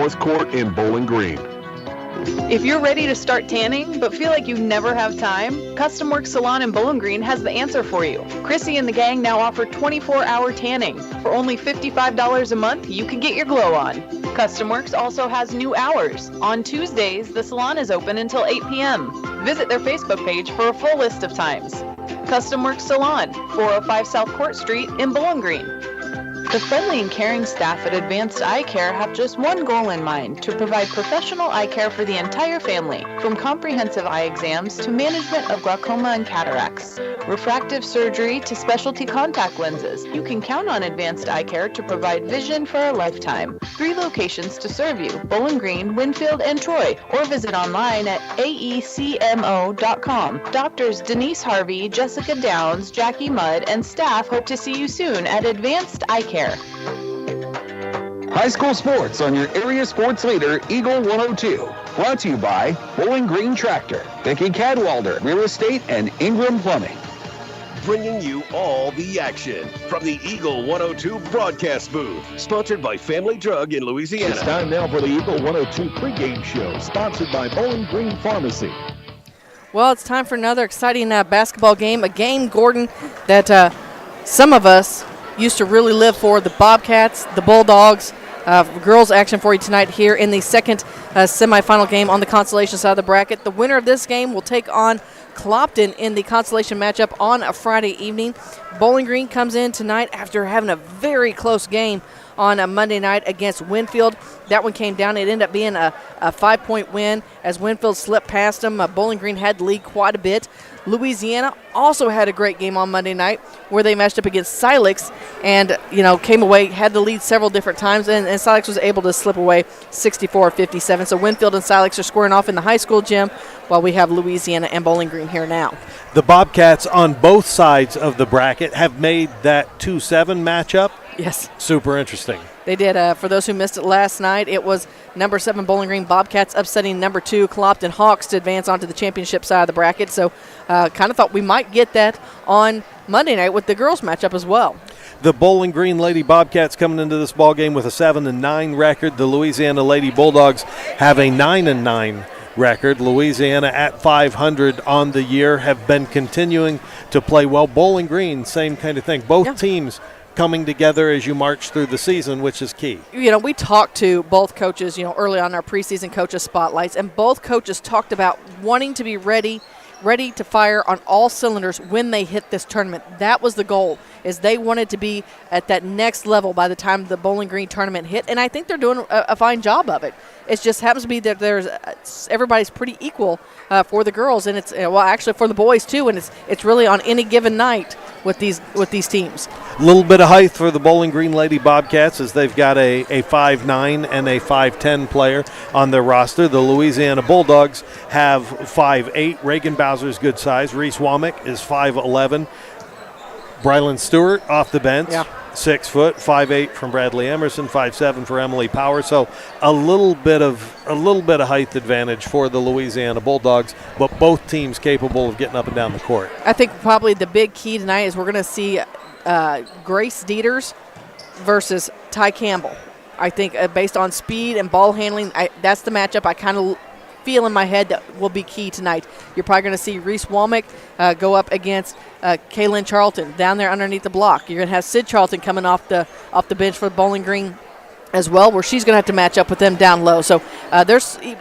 North Court in Bowling Green. If you're ready to start tanning but feel like you never have time, Custom Works Salon in Bowling Green has the answer for you. Chrissy and the gang now offer 24-hour tanning. For only $55 a month, you can get your glow on. Custom Works also has new hours. On Tuesdays, the salon is open until 8 p.m. Visit their Facebook page for a full list of times. Custom Works Salon, 405 South Court Street in Bowling Green. The friendly and caring staff at Advanced Eye Care have just one goal in mind: to provide professional eye care for the entire family, from comprehensive eye exams to management of glaucoma and cataracts, refractive surgery to specialty contact lenses. You can count on Advanced Eye Care to provide vision for a lifetime. 3 locations to serve you: Bowling Green, Winfield, and Troy, or visit online at aecmo.com. Doctors Denise Harvey, Jessica Downs, Jackie Mudd, and staff hope to see you soon at Advanced Eye Care. High school sports on your area sports leader, Eagle 102. Brought to you by Bowling Green Tractor, Vicky Cadwalder, Real Estate, and Ingram Plumbing. Bringing you all the action from the Eagle 102 broadcast booth. Sponsored by Family Drug in Louisiana. It's time now for the Eagle 102 pregame show, sponsored by Bowling Green Pharmacy. Well, it's time for another exciting basketball game, a game, Gordon, that some of us used to really live for. The Bobcats, the Bulldogs, girls action for you tonight here in the second semifinal game on the Consolation side of the bracket. The winner of this game will take on Clopton in the Consolation matchup on a Friday evening. Bowling Green comes in tonight after having a very close game on a Monday night against Winfield. That one came down. It ended up being a 5-point win as Winfield slipped past them. Bowling Green had the lead quite a bit. Louisiana also had a great game on Monday night where they matched up against Silex and, came away, had the lead several different times, and Silex was able to slip away 64-57. So Winfield and Silex are squaring off in the high school gym while we have Louisiana and Bowling Green here now. The Bobcats on both sides of the bracket have made that 2-7 matchup. Yes. Super interesting. They did. For those who missed it last night, it was number 7 Bowling Green Bobcats upsetting number 2 Clopton Hawks to advance onto the championship side of the bracket. So kind of thought we might get that on Monday night with the girls matchup as well. The Bowling Green Lady Bobcats coming into this ball game with a 7-9 record. The Louisiana Lady Bulldogs have a 9-9 record. Louisiana at 500 on the year have been continuing to play well. Bowling Green, same kind of thing. Both teams coming together as you march through the season, which is key. We talked to both coaches, early on our preseason coaches spotlights, and both coaches talked about wanting to be ready to fire on all cylinders when they hit this tournament. That was the goal, is they wanted to be at that next level by the time the Bowling Green tournament hit, and I think they're doing a fine job of it. It just happens to be that everybody's pretty equal for the girls, and it's actually for the boys too, and it's really on any given night with these teams. A little bit of height for the Bowling Green Lady Bobcats as they've got a 5'9" and a 5'10" player on their roster. The Louisiana Bulldogs have 5'8". Reagan Bowser's good size. Reese Womack is 5'11". Brylan Stewart off the bench, 6 foot, 5'8" from Bradley Emerson, 5'7" for Emily Power. So a little bit of height advantage for the Louisiana Bulldogs, but both teams capable of getting up and down the court. I think probably the big key tonight is we're going to see Grace Dieters versus Ty Campbell. I think based on speed and ball handling, that's the matchup I kind of feel in my head that will be key tonight. You're probably going to see Reese Womack go up against Kaylin Charlton down there underneath the block. You're going to have Sid Charlton coming off the bench for Bowling Green as well, where she's going to have to match up with them down low. So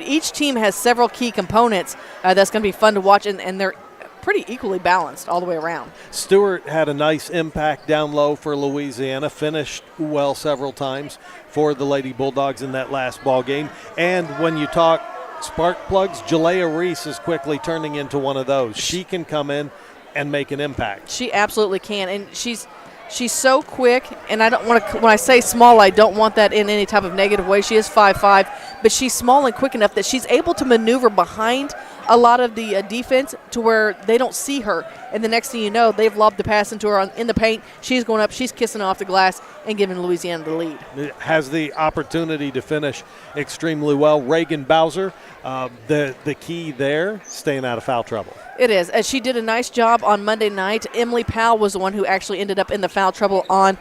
each team has several key components that's going to be fun to watch, and they're pretty equally balanced all the way around. Stewart had a nice impact down low for Louisiana, finished well several times for the Lady Bulldogs in that last ball game. And when you talk spark plugs, Jalea Reese is quickly turning into one of those. She can come in and make an impact. She absolutely can, and she's so quick, and I don't want to, when I say small, I don't want that in any type of negative way. She is 5'5", but she's small and quick enough that she's able to maneuver behind a lot of the defense to where they don't see her. And the next thing you know, they've lobbed the pass into her in the paint. She's going up, she's kissing off the glass and giving Louisiana the lead. Has the opportunity to finish extremely well. Reagan Bowser, the key there, staying out of foul trouble. It is. She did a nice job on Monday night. Emily Powell was the one who actually ended up in the foul trouble on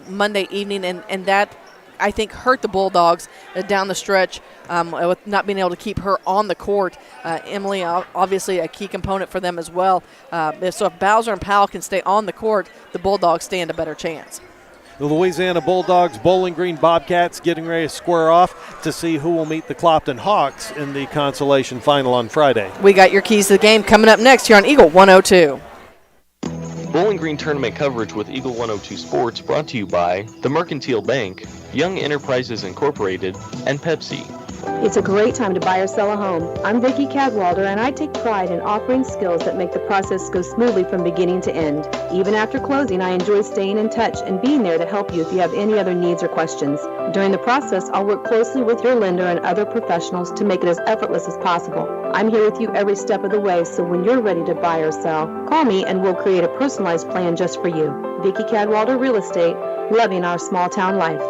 Monday evening, and that I think, hurt the Bulldogs down the stretch with not being able to keep her on the court. Emily, obviously a key component for them as well. So if Bowser and Powell can stay on the court, the Bulldogs stand a better chance. The Louisiana Bulldogs, Bowling Green Bobcats getting ready to square off to see who will meet the Clopton Hawks in the Consolation final on Friday. We got your keys to the game coming up next here on Eagle 102. Bowling Green tournament coverage with Eagle 102 Sports brought to you by the Mercantile Bank, Young Enterprises Incorporated, and Pepsi. It's a great time to buy or sell a home. I'm Vicki Cadwalder, and I take pride in offering skills that make the process go smoothly from beginning to end. Even after closing, I enjoy staying in touch and being there to help you if you have any other needs or questions. During the process, I'll work closely with your lender and other professionals to make it as effortless as possible. I'm here with you every step of the way, so when you're ready to buy or sell, call me and we'll create a personalized plan just for you. Vicki Cadwalder Real Estate, loving our small town life.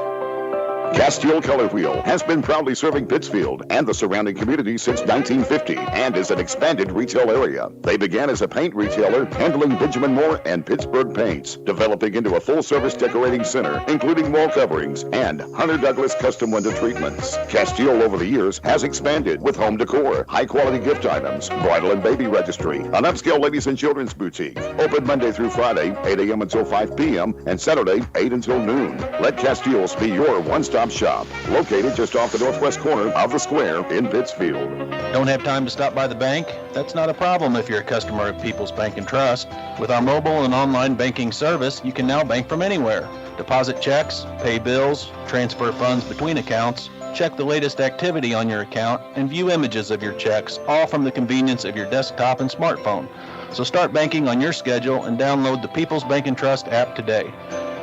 Castile Color Wheel has been proudly serving Pittsfield and the surrounding community since 1950 and is an expanded retail area. They began as a paint retailer handling Benjamin Moore and Pittsburgh paints, developing into a full-service decorating center, including wall coverings and Hunter Douglas custom window treatments. Castile over the years has expanded with home decor, high-quality gift items, bridal and baby registry, an upscale ladies and children's boutique, open Monday through Friday, 8 a.m. until 5 p.m., and Saturday, 8 until noon. Let Castile's be your one-stop shop, located just off the northwest corner of the square in Pittsfield. Don't have time to stop by the bank? That's not a problem if you're a customer of People's Bank and Trust. With our mobile and online banking service, you can now bank from anywhere. Deposit checks, pay bills, transfer funds between accounts, check the latest activity on your account, and view images of your checks, all from the convenience of your desktop and smartphone. So start banking on your schedule and download the People's Bank and Trust app today.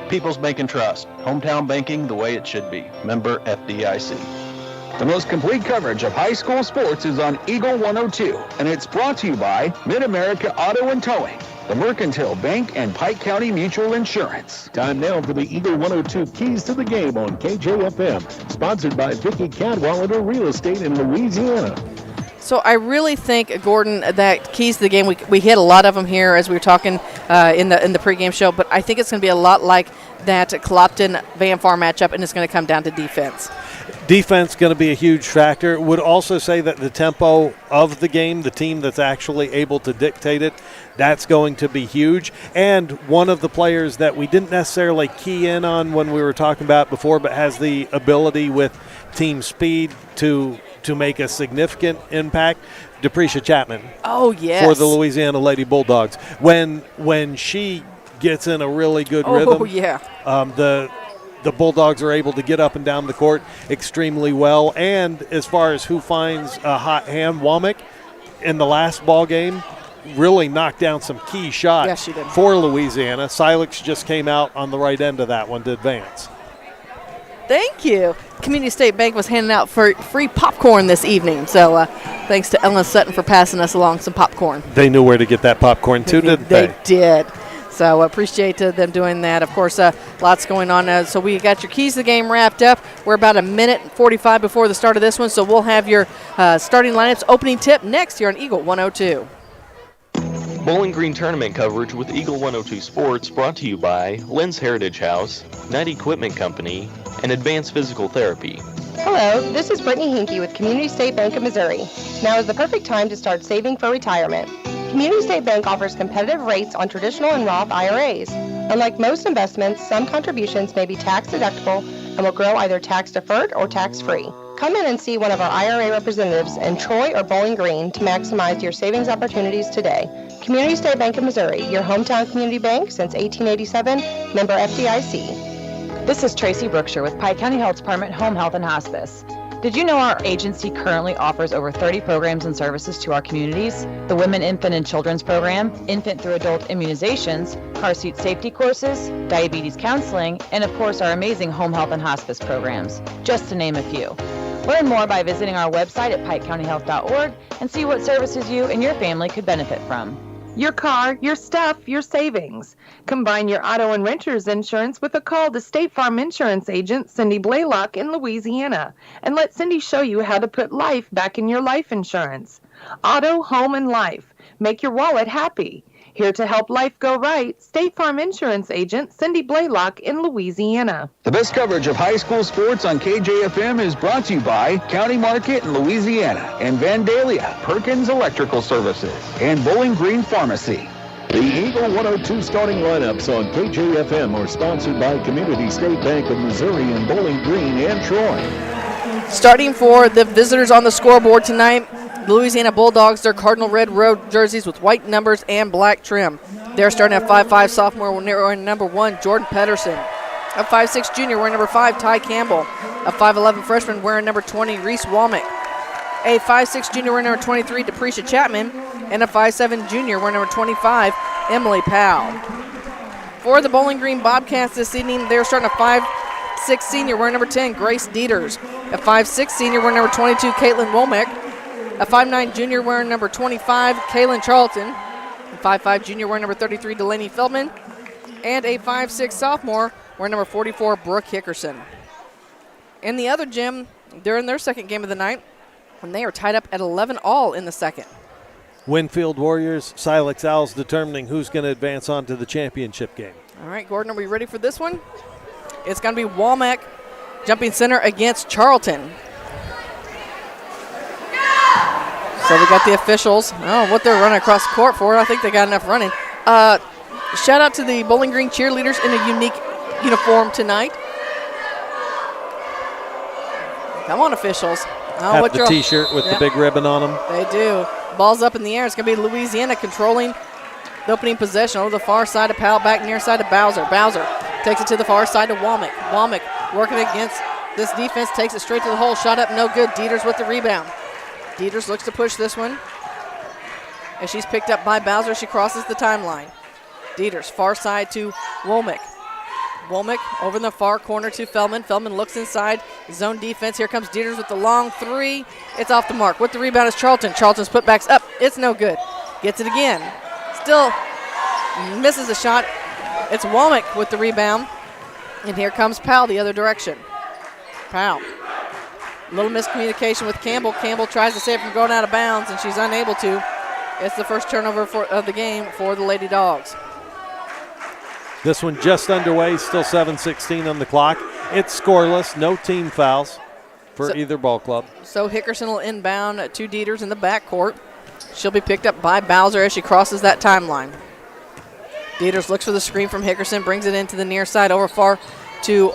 People's Bank and Trust, hometown banking the way it should be. Member FDIC. The most complete coverage of high school sports is on Eagle 102, and it's brought to you by Mid-America Auto and Towing, the Mercantile Bank, and Pike County Mutual Insurance. Time now for the Eagle 102 Keys to the Game on KJFM, sponsored by Vicki Cadwalder Real Estate in Louisiana. So I really think, Gordon, that keys to the game, we hit a lot of them here as we were talking in the pregame show, but I think it's going to be a lot like that Clopton-Van Far matchup, and it's going to come down to defense. Defense going to be a huge factor. Would also say that the tempo of the game, the team that's actually able to dictate it, that's going to be huge. And one of the players that we didn't necessarily key in on when we were talking about before, but has the ability with team speed to make a significant impact, Deprecia Chapman. Oh, yes. For the Louisiana Lady Bulldogs. When she gets in a really good rhythm, yeah. The Bulldogs are able to get up and down the court extremely well. And as far as who finds a hot hand, Womack in the last ball game really knocked down some key shots Yes, she did. for Louisiana. Silex just came out on the right end of that one to advance. Thank you. Community State Bank was handing out free popcorn this evening, so thanks to Ellen Sutton for passing us along some popcorn. They knew where to get that popcorn too, didn't they? They did. So appreciate them doing that. Of course, lots going on. So we got your keys to the game wrapped up. We're about a minute and 45 before the start of this one, so we'll have your starting lineups opening tip next here on Eagle 102. Bowling Green tournament coverage with Eagle 102 Sports brought to you by Lynn's Heritage House, Knight Equipment Company, and Advanced Physical Therapy. Hello, this is Brittany Hinkey with Community State Bank of Missouri. Now is the perfect time to start saving for retirement. Community State Bank offers competitive rates on traditional and Roth IRAs. Unlike most investments, some contributions may be tax deductible and will grow either tax deferred or tax free. Come in and see one of our IRA representatives in Troy or Bowling Green to maximize your savings opportunities today. Community State Bank of Missouri, your hometown community bank since 1887, member FDIC. This is Tracy Brookshire with Pike County Health Department Home Health and Hospice. Did you know our agency currently offers over 30 programs and services to our communities? The Women, Infant, and Children's Program, infant through adult immunizations, car seat safety courses, diabetes counseling, and of course our amazing home health and hospice programs, just to name a few. Learn more by visiting our website at pikecountyhealth.org and see what services you and your family could benefit from. Your car, your stuff, your savings. Combine your auto and renter's insurance with a call to State Farm Insurance agent Cindy Blaylock in Louisiana, and let Cindy show you how to put life back in your life insurance. Auto, home, and life. Make your wallet happy. Here to help life go right, State Farm Insurance Agent Cindy Blaylock in Louisiana. The best coverage of high school sports on KJFM is brought to you by County Market in Louisiana and Vandalia, Perkins Electrical Services, and Bowling Green Pharmacy. The Eagle 102 starting lineups on KJFM are sponsored by Community State Bank of Missouri and Bowling Green and Troy. Starting for the visitors on the scoreboard tonight, the Louisiana Bulldogs, their Cardinal Red Road jerseys with white numbers and black trim. They're starting at 5'5", sophomore wearing number 1, Jordan Pedersen. A 5'6", junior wearing number 5, Ty Campbell. A 5'11", freshman wearing number 20, Reese Womack. A 5'6", junior wearing number 23, Deprecia Chapman. And a 5'7", junior wearing number 25, Emily Powell. For the Bowling Green Bobcats this evening, they're starting a 5'6", senior wearing number 10, Grace Dieters. A 5'6", senior wearing number 22, Caitlin Womack. A 5'9", junior wearing number 25, Kaylin Charlton. A 5'5", junior wearing number 33, Delaney Feldman. And a 5'6", sophomore wearing number 44, Brooke Hickerson. In the other gym, they're in their second game of the night, and they are tied up at 11 all in the second. Winfield Warriors, Silex Owls determining who's going to advance on to the championship game. All right, Gordon, are we ready for this one? It's going to be Womack jumping center against Charlton. So we got the officials. Oh, what they're running across the court for. I think they got enough running. Shout out to the Bowling Green cheerleaders in a unique uniform tonight. Come on, officials. Oh, have the T-shirt with the big ribbon on them. They do. Ball's up in the air. It's going to be Louisiana controlling the opening possession over the far side of Powell, back near side of Bowser. Bowser takes it to the far side of Womack. Womack working against this defense, takes it straight to the hole. Shot up, no good. Dieters with the rebound. Dieters looks to push this one. As she's picked up by Bowser, she crosses the timeline. Dieters, far side to Womack. Womack over in the far corner to Feldman. Feldman looks inside. Zone defense. Here comes Dieters with the long three. It's off the mark. With the rebound is Charlton. Charlton's putback's up. It's no good. Gets it again. Still misses a shot. It's Womack with the rebound. And here comes Powell the other direction. Powell. A little miscommunication with Campbell. Campbell tries to save it from going out of bounds, and she's unable to. It's the first turnover of the game for the Lady Dogs. This one just underway, still 7:16 on the clock. It's scoreless, no team fouls for either ball club. So Hickerson will inbound to Dieters in the backcourt. She'll be picked up by Bowser as she crosses that timeline. Dieters looks for the screen from Hickerson, brings it into the near side over far to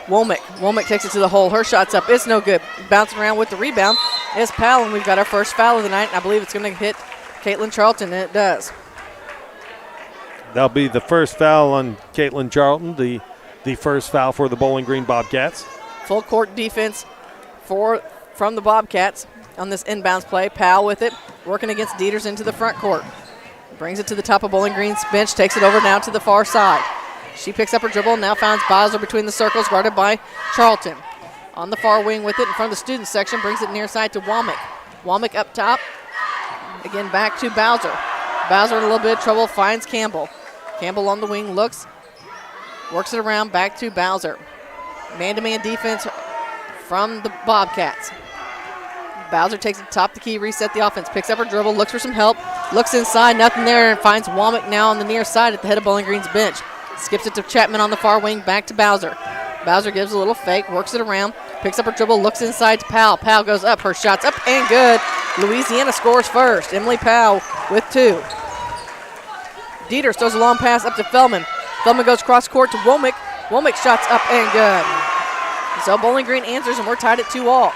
Womack. Womack takes it to the hole. Her shot's up. It's no good. Bouncing around with the rebound is Powell, and we've got our first foul of the night. I believe it's going to hit Caitlin Charlton, and it does. That'll be the first foul on Caitlin Charlton, the first foul for the Bowling Green Bobcats. Full court defense from the Bobcats on this inbounds play. Powell with it, working against Dieters into the front court. Brings it to the top of Bowling Green's bench, takes it over now to the far side. She picks up her dribble, now finds Bowser between the circles, guarded by Charlton. On the far wing with it in front of the student section, brings it near side to Womack. Womack up top, again back to Bowser. Bowser in a little bit of trouble, finds Campbell. Campbell on the wing, looks, works it around, back to Bowser. Man-to-man defense from the Bobcats. Bowser takes it top the key, reset the offense, picks up her dribble, looks for some help, looks inside, nothing there, and finds Womack now on the near side at the head of Bowling Green's bench. Skips it to Chapman on the far wing, back to Bowser. Bowser gives a little fake, works it around, picks up her dribble, looks inside to Powell. Powell goes up, her shot's up and good. Louisiana scores first. Emily Powell with 2. Dieters throws a long pass up to Feldman. Feldman goes cross court to Womack. Womack shots up and good. So Bowling Green answers, and we're tied at 2-all.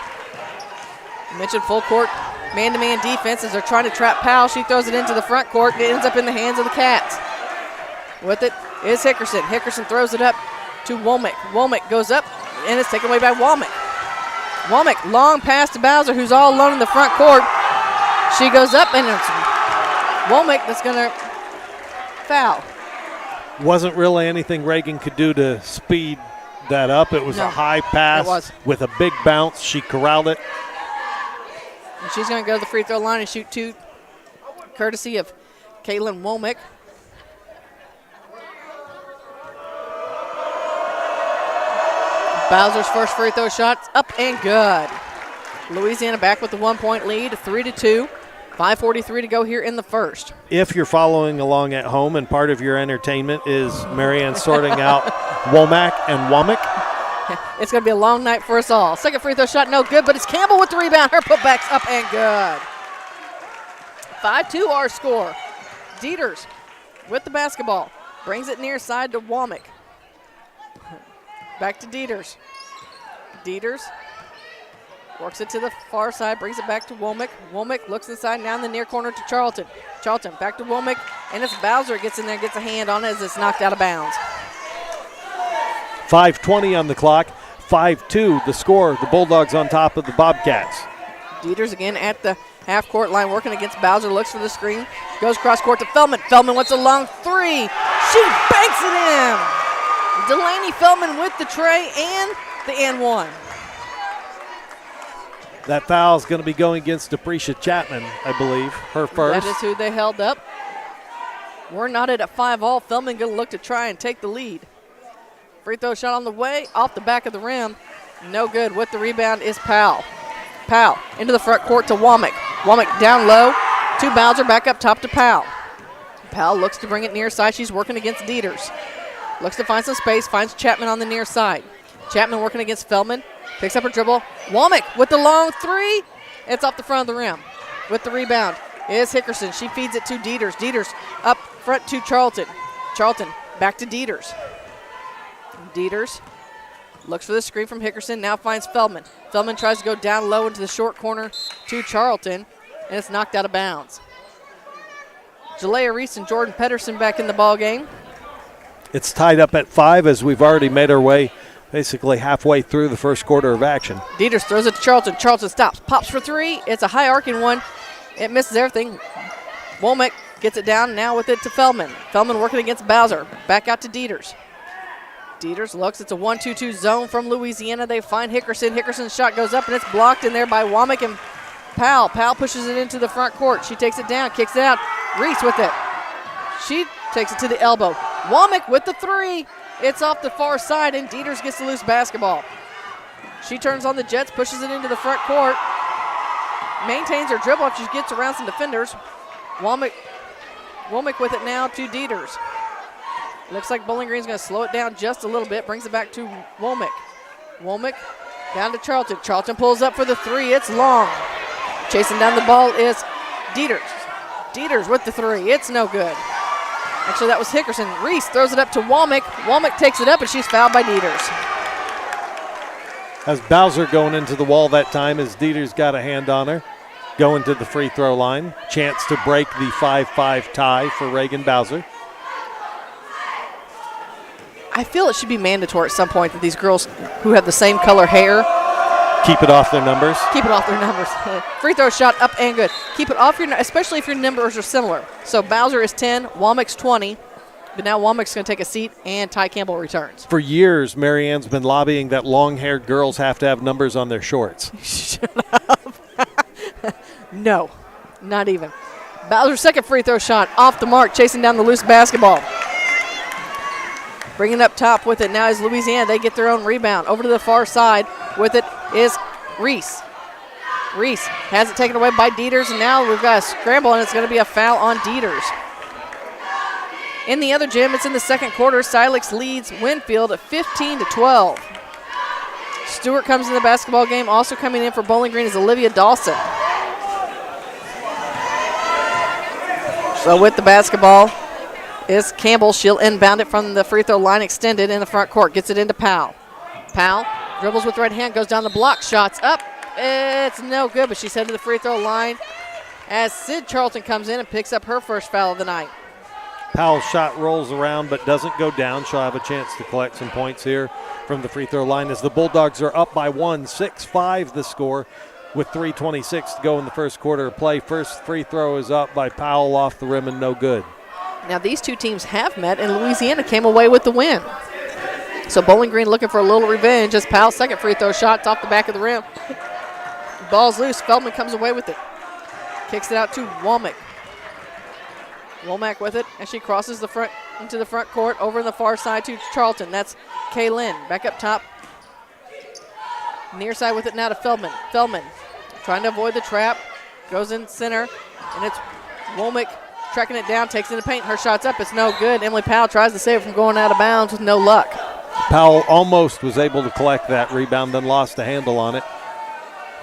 I mentioned full court man-to-man defense as they're trying to trap Powell. She throws it into the front court. It ends up in the hands of the Cats. With it is Hickerson. Hickerson throws it up to Womack. Womack goes up, and it's taken away by Womack. Womack, long pass to Bowser, who's all alone in the front court. She goes up, and it's Womack that's going to foul. Wasn't really anything Reagan could do to speed that up. It was a high pass with a big bounce. She corralled it. And she's going to go to the free throw line and shoot 2, courtesy of Caitlin Womack. Bowser's first free throw shot up and good. Louisiana back with the 1-point lead, 3-2. 5:43 to go here in the first. If you're following along at home and part of your entertainment is Marianne sorting out Womack and Womack. It's going to be a long night for us all. Second free throw shot, no good, but it's Campbell with the rebound. Her putback's up and good. 5-2 our score. Dieters with the basketball. Brings it near side to Womack. Back to Dieters. Dieters works it to the far side, brings it back to Womack. Womack looks inside, now in the near corner to Charlton. Charlton back to Womack, and it's Bowser gets in there, gets a hand on it as it's knocked out of bounds. 5:20 on the clock, 5-2 the score. The Bulldogs on top of the Bobcats. Dieters again at the half-court line working against Bowser, looks for the screen, goes cross-court to Feldman. Feldman wants a long three. She banks it in. Delaney Feldman with the tray and the and one. That foul is going to be going against Deprecia Chapman, I believe, her first. That is who they held up. We're knotted at 5-all. Feldman going to look to try and take the lead. Free throw shot on the way, off the back of the rim. No good. With the rebound is Powell. Powell into the front court to Womack. Womack down low to Bowser, back up top to Powell. Powell looks to bring it near side. She's working against Dieters. Looks to find some space, finds Chapman on the near side. Chapman working against Feldman. Picks up her dribble. Womack with the long three. It's off the front of the rim. With the rebound is Hickerson. She feeds it to Dieters. Dieters up front to Charlton. Charlton back to Dieters. Dieters looks for the screen from Hickerson. Now finds Feldman. Feldman tries to go down low into the short corner to Charlton, and it's knocked out of bounds. Jalea Reese and Jordan Pedersen back in the ball game. It's tied up at 5 as we've already made our way basically halfway through the first quarter of action. Dieters throws it to Charlton. Charlton stops, pops for three. It's a high arcing one. It misses everything. Womack gets it down now with it to Feldman. Feldman working against Bowser. Back out to Dieters. Dieters looks. It's a 1-2-2 zone from Louisiana. They find Hickerson. Hickerson's shot goes up, and it's blocked in there by Womack and Powell. Powell pushes it into the front court. She takes it down, kicks it out. Reese with it. She takes it to the elbow. Womack with the three. It's off the far side, and Dieters gets the loose basketball. She turns on the Jets, pushes it into the front court. Maintains her dribble after she gets around some defenders. Womack with it now to Dieters. Looks like Bowling Green's going to slow it down just a little bit. Brings it back to Womack. Womack down to Charlton. Charlton pulls up for the three. It's long. Chasing down the ball is Dieters. Dieters with the three. It's no good. Actually, that was Hickerson. Reese throws it up to Womack. Womack takes it up, and she's fouled by Dieters. As Bowser going into the wall that time as Dieters got a hand on her. Going to the free throw line. Chance to break the 5-5 tie for Reagan Bowser. I feel it should be mandatory at some point that these girls who have the same color hair keep it off their numbers. Keep it off their numbers. Free throw shot up and good. Keep it off your, especially if your numbers are similar. So Bowser is 10, Womack's 20, but now Womack's going to take a seat and Ty Campbell returns. For years, Marianne's been lobbying that long-haired girls have to have numbers on their shorts. Shut up. No, not even. Bowser's second free throw shot off the mark, chasing down the loose basketball. Bringing up top with it now is Louisiana. They get their own rebound. Over to the far side with it is Reese. Reese has it taken away by Dieters, and now we've got a scramble, and it's going to be a foul on Dieters. In the other gym, it's in the second quarter. Silex leads Winfield at 15-12. Stewart comes in the basketball game. Also coming in for Bowling Green is Olivia Dawson. So with the basketball is Campbell. She'll inbound it from the free throw line extended in the front court. Gets it into Powell. Powell dribbles with right hand, goes down the block, shots up. It's no good, but she's headed to the free throw line as Sid Charlton comes in and picks up her first foul of the night. Powell's shot rolls around but doesn't go down. She'll have a chance to collect some points here from the free throw line as the Bulldogs are up by 1, 6-5 the score with 3:26 to go in the first quarter of play. First free throw is up by Powell off the rim and no good. Now these two teams have met, and Louisiana came away with the win. So Bowling Green looking for a little revenge as Powell's second free throw shot's off the back of the rim. Ball's loose. Feldman comes away with it. Kicks it out to Womack. Womack with it as she crosses the front into the front court over in the far side to Charlton. That's Kaylin. Back up top. Near side with it now to Feldman. Feldman trying to avoid the trap. goes in center, and it's Womack tracking it down, takes it in the paint. Her shot's up. It's no good. Emily Powell tries to save it from going out of bounds with no luck. Powell almost was able to collect that rebound, then lost a handle on it.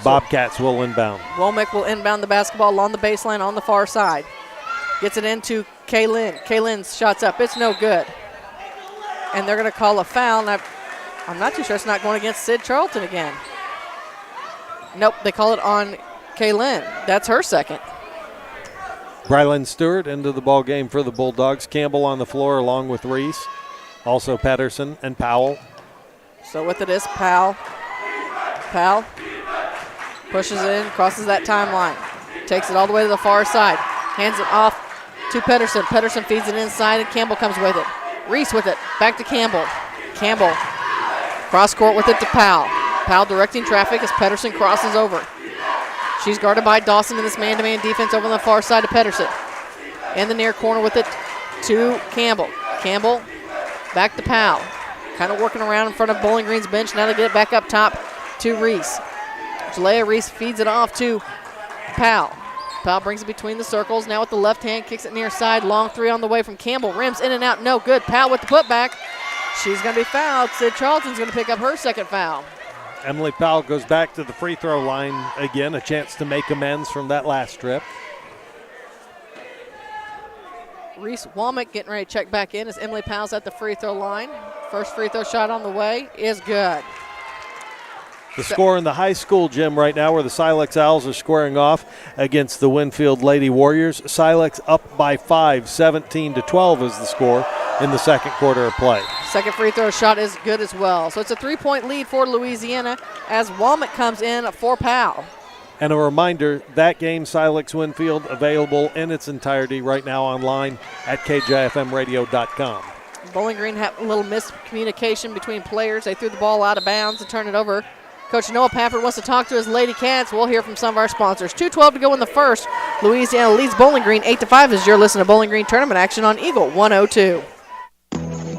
Bobcats will inbound. Womack will inbound the basketball along the baseline on the far side. Gets it into Kaylin. Kaylin's shot's up. It's no good. And they're going to call a foul. And I'm not too sure it's not going against Sid Charlton again. Nope, they call it on Kaylin. That's her second. Brylan Stewart into the ball game for the Bulldogs. Campbell on the floor along with Reese. Also Pedersen and Powell. So with it is Powell. Powell pushes in, crosses that timeline. Takes it all the way to the far side. Hands it off to Pedersen. Pedersen feeds it inside, and Campbell comes with it. Reese with it. Back to Campbell. Campbell cross court with it to Powell. Powell directing traffic as Pedersen crosses over. She's guarded by Dawson in this man-to-man defense over on the far side of Pedersen. In the near corner with it to Campbell. Campbell back to Powell. Kind of working around in front of Bowling Green's bench. Now they get it back up top to Reese. Jalea Reese feeds it off to Powell. Powell brings it between the circles. Now with the left hand, kicks it near side. Long three on the way from Campbell. Rims in and out, no good. Powell with the putback. She's going to be fouled. Sid Charlton's going to pick up her second foul. Emily Powell goes back to the free throw line again. A chance to make amends from that last trip. Reese Womack getting ready to check back in as Emily Powell's at the free throw line. First free throw shot on the way is good. The score in the high school gym right now where the Silex Owls are squaring off against the Winfield Lady Warriors. Silex up by 5, 17-12 is the score in the second quarter of play. Second free throw shot is good as well. So it's a 3-point lead for Louisiana as Womack comes in for Powell. And a reminder, that game, Silex Winfield, available in its entirety right now online at kjfmradio.com. Bowling Green had a little miscommunication between players. They threw the ball out of bounds and turned it over. Coach Noah Pafford wants to talk to his Lady Cats. We'll hear from some of our sponsors. 2:12 to go in the first. Louisiana leads Bowling Green 8-5 as you're listening to Bowling Green Tournament action on Eagle 102.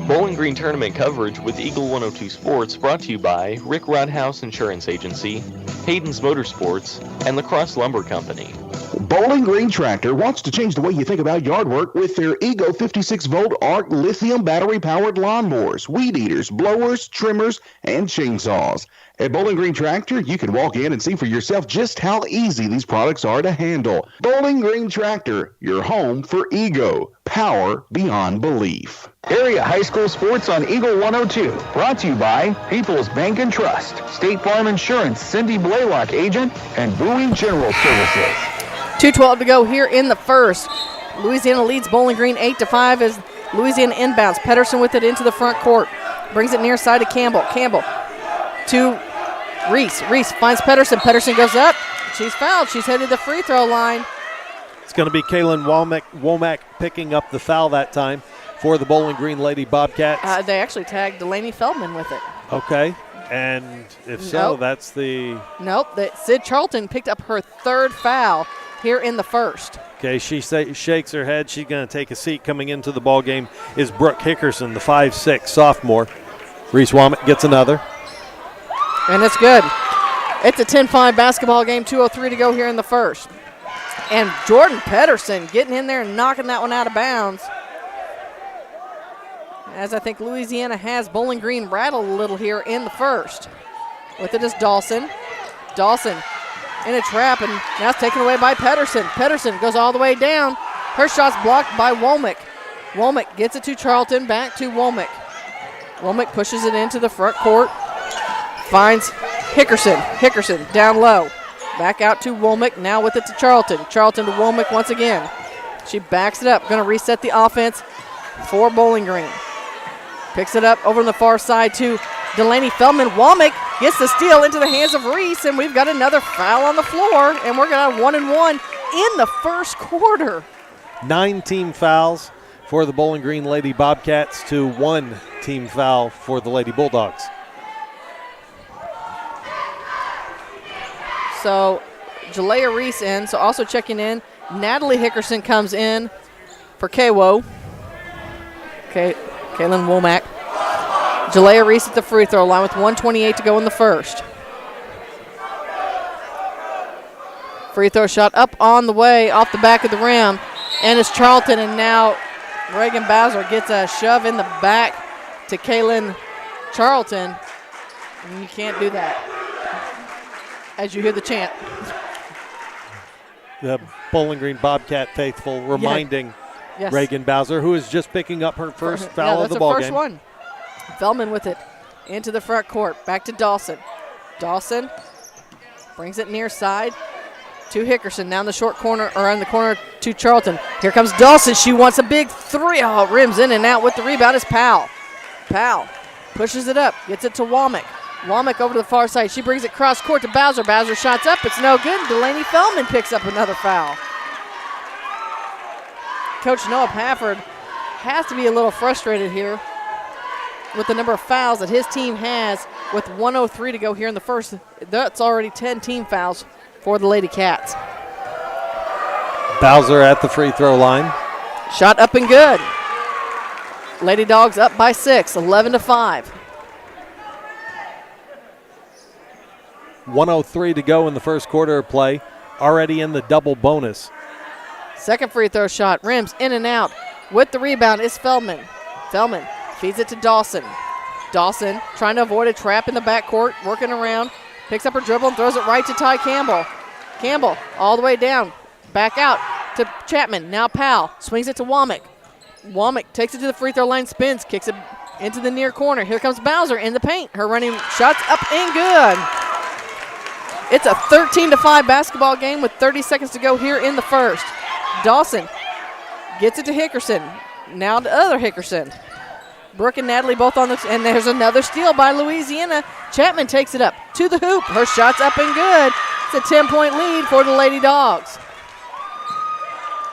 Bowling Green Tournament coverage with Eagle 102 Sports brought to you by Rick Rodhouse Insurance Agency, Hayden's Motorsports, and Lacrosse Lumber Company. Bowling Green Tractor wants to change the way you think about yard work with their Ego 56-volt ARC lithium battery-powered lawnmowers, weed eaters, blowers, trimmers, and chainsaws. At Bowling Green Tractor, you can walk in and see for yourself just how easy these products are to handle. Bowling Green Tractor, your home for Ego. Power beyond belief. Area high school sports on Eagle 102. Brought to you by People's Bank and Trust, State Farm Insurance, Cindy Blaylock agent, and Bowie General Services. 2:12 to go here in the first. Louisiana leads Bowling Green 8-5 as Louisiana inbounds. Pedersen with it into the front court. Brings it near side to Campbell. Campbell to Reese. Reese finds Pedersen. Pedersen goes up. She's fouled. She's headed to the free throw line. It's going to be Kaylin Womack picking up the foul that time for the Bowling Green Lady Bobcats. They actually tagged Delaney Feldman with it. Okay. And if so, that's the... Nope. Sid Charlton picked up her third foul here in the first. Okay, she shakes her head. She's going to take a seat. Coming into the ball game is Brooke Hickerson, the 5'6" sophomore. Reese Womack gets another. And it's good. It's a 10-5 basketball game, 2:03 to go here in the first. And Jordan Pedersen getting in there and knocking that one out of bounds. As I think Louisiana has Bowling Green rattled a little here in the first. With it is Dawson. Dawson in a trap, and now it's taken away by Pedersen. Pedersen goes all the way down. Her shot's blocked by Womack. Womack gets it to Charlton, back to Womack. Womack pushes it into the front court. Finds Hickerson. Hickerson down low. Back out to Womack. Now with it to Charlton. Charlton to Womack once again. She backs it up. Going to reset the offense for Bowling Green. Picks it up over on the far side to Delaney Feldman. Womack gets the steal into the hands of Reese, and we've got another foul on the floor, and we're going to have 1-1 in the first quarter. 9 team fouls for the Bowling Green Lady Bobcats to 1 team foul for the Lady Bulldogs. So Jalea Reese in. So also checking in, Natalie Hickerson comes in for Kaylin Womack. Jalea Reese at the free throw line with 1:28 to go in the first. Free throw shot up on the way, off the back of the rim, and it's Charlton, and now Reagan Bowser gets a shove in the back to Kaylin Charlton, and you can't do that as you hear the chant. The Bowling Green Bobcat faithful reminding Yes. Reagan Bowser, who is just picking up her first foul of the ball game. That's her first one. Feldman with it into the front court. Back to Dawson. Dawson brings it near side to Hickerson. Now in the short corner, or in the corner to Charlton. Here comes Dawson. She wants a big three. Oh, it rims in and out with the rebound is Powell. Powell pushes it up, gets it to Womack. Womack over to the far side. She brings it cross court to Bowser. Bowser shots up. It's no good. Delaney Feldman picks up another foul. Coach Noah Pafford has to be a little frustrated here with the number of fouls that his team has with 1:03 to go here in the first. That's already 10 team fouls for the Lady Cats. Bowser at the free throw line. Shot up and good. Lady Dogs up by 6, 11-5. 1:03 to go in the first quarter of play. Already in the double bonus. Second free throw shot, rims in and out. With the rebound is Feldman. Feldman feeds it to Dawson. Dawson trying to avoid a trap in the backcourt, working around. Picks up her dribble and throws it right to Ty Campbell. Campbell all the way down. Back out to Chapman. Now Powell swings it to Womack. Womack takes it to the free throw line, spins, kicks it into the near corner. Here comes Bowser in the paint. Her running shots up and good. It's a 13-5 basketball game with 30 seconds to go here in the first. Dawson gets it to Hickerson. Now to other Hickerson. Brooke and Natalie both on the, and there's another steal by Louisiana. Chapman takes it up to the hoop. Her shot's up and good. It's a 10-point lead for the Lady Dogs.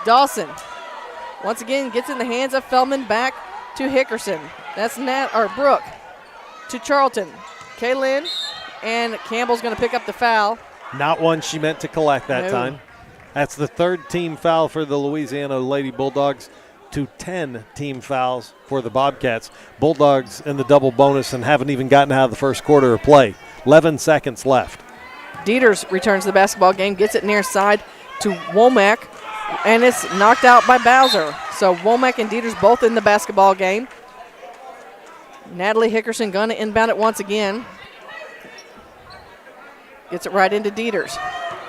Dawson once again gets in the hands of Feldman, back to Hickerson. That's Brooke to Charlton. Kaylin and Campbell's going to pick up the foul. Not one she meant to collect that time. That's the third team foul for the Louisiana Lady Bulldogs to 10 team fouls for the Bobcats. Bulldogs in the double bonus and haven't even gotten out of the first quarter of play. 11 seconds left. Dieters returns to the basketball game, gets it near side to Womack, and it's knocked out by Bowser. So Womack and Dieters both in the basketball game. Natalie Hickerson going to inbound it once again. Gets it right into Dieters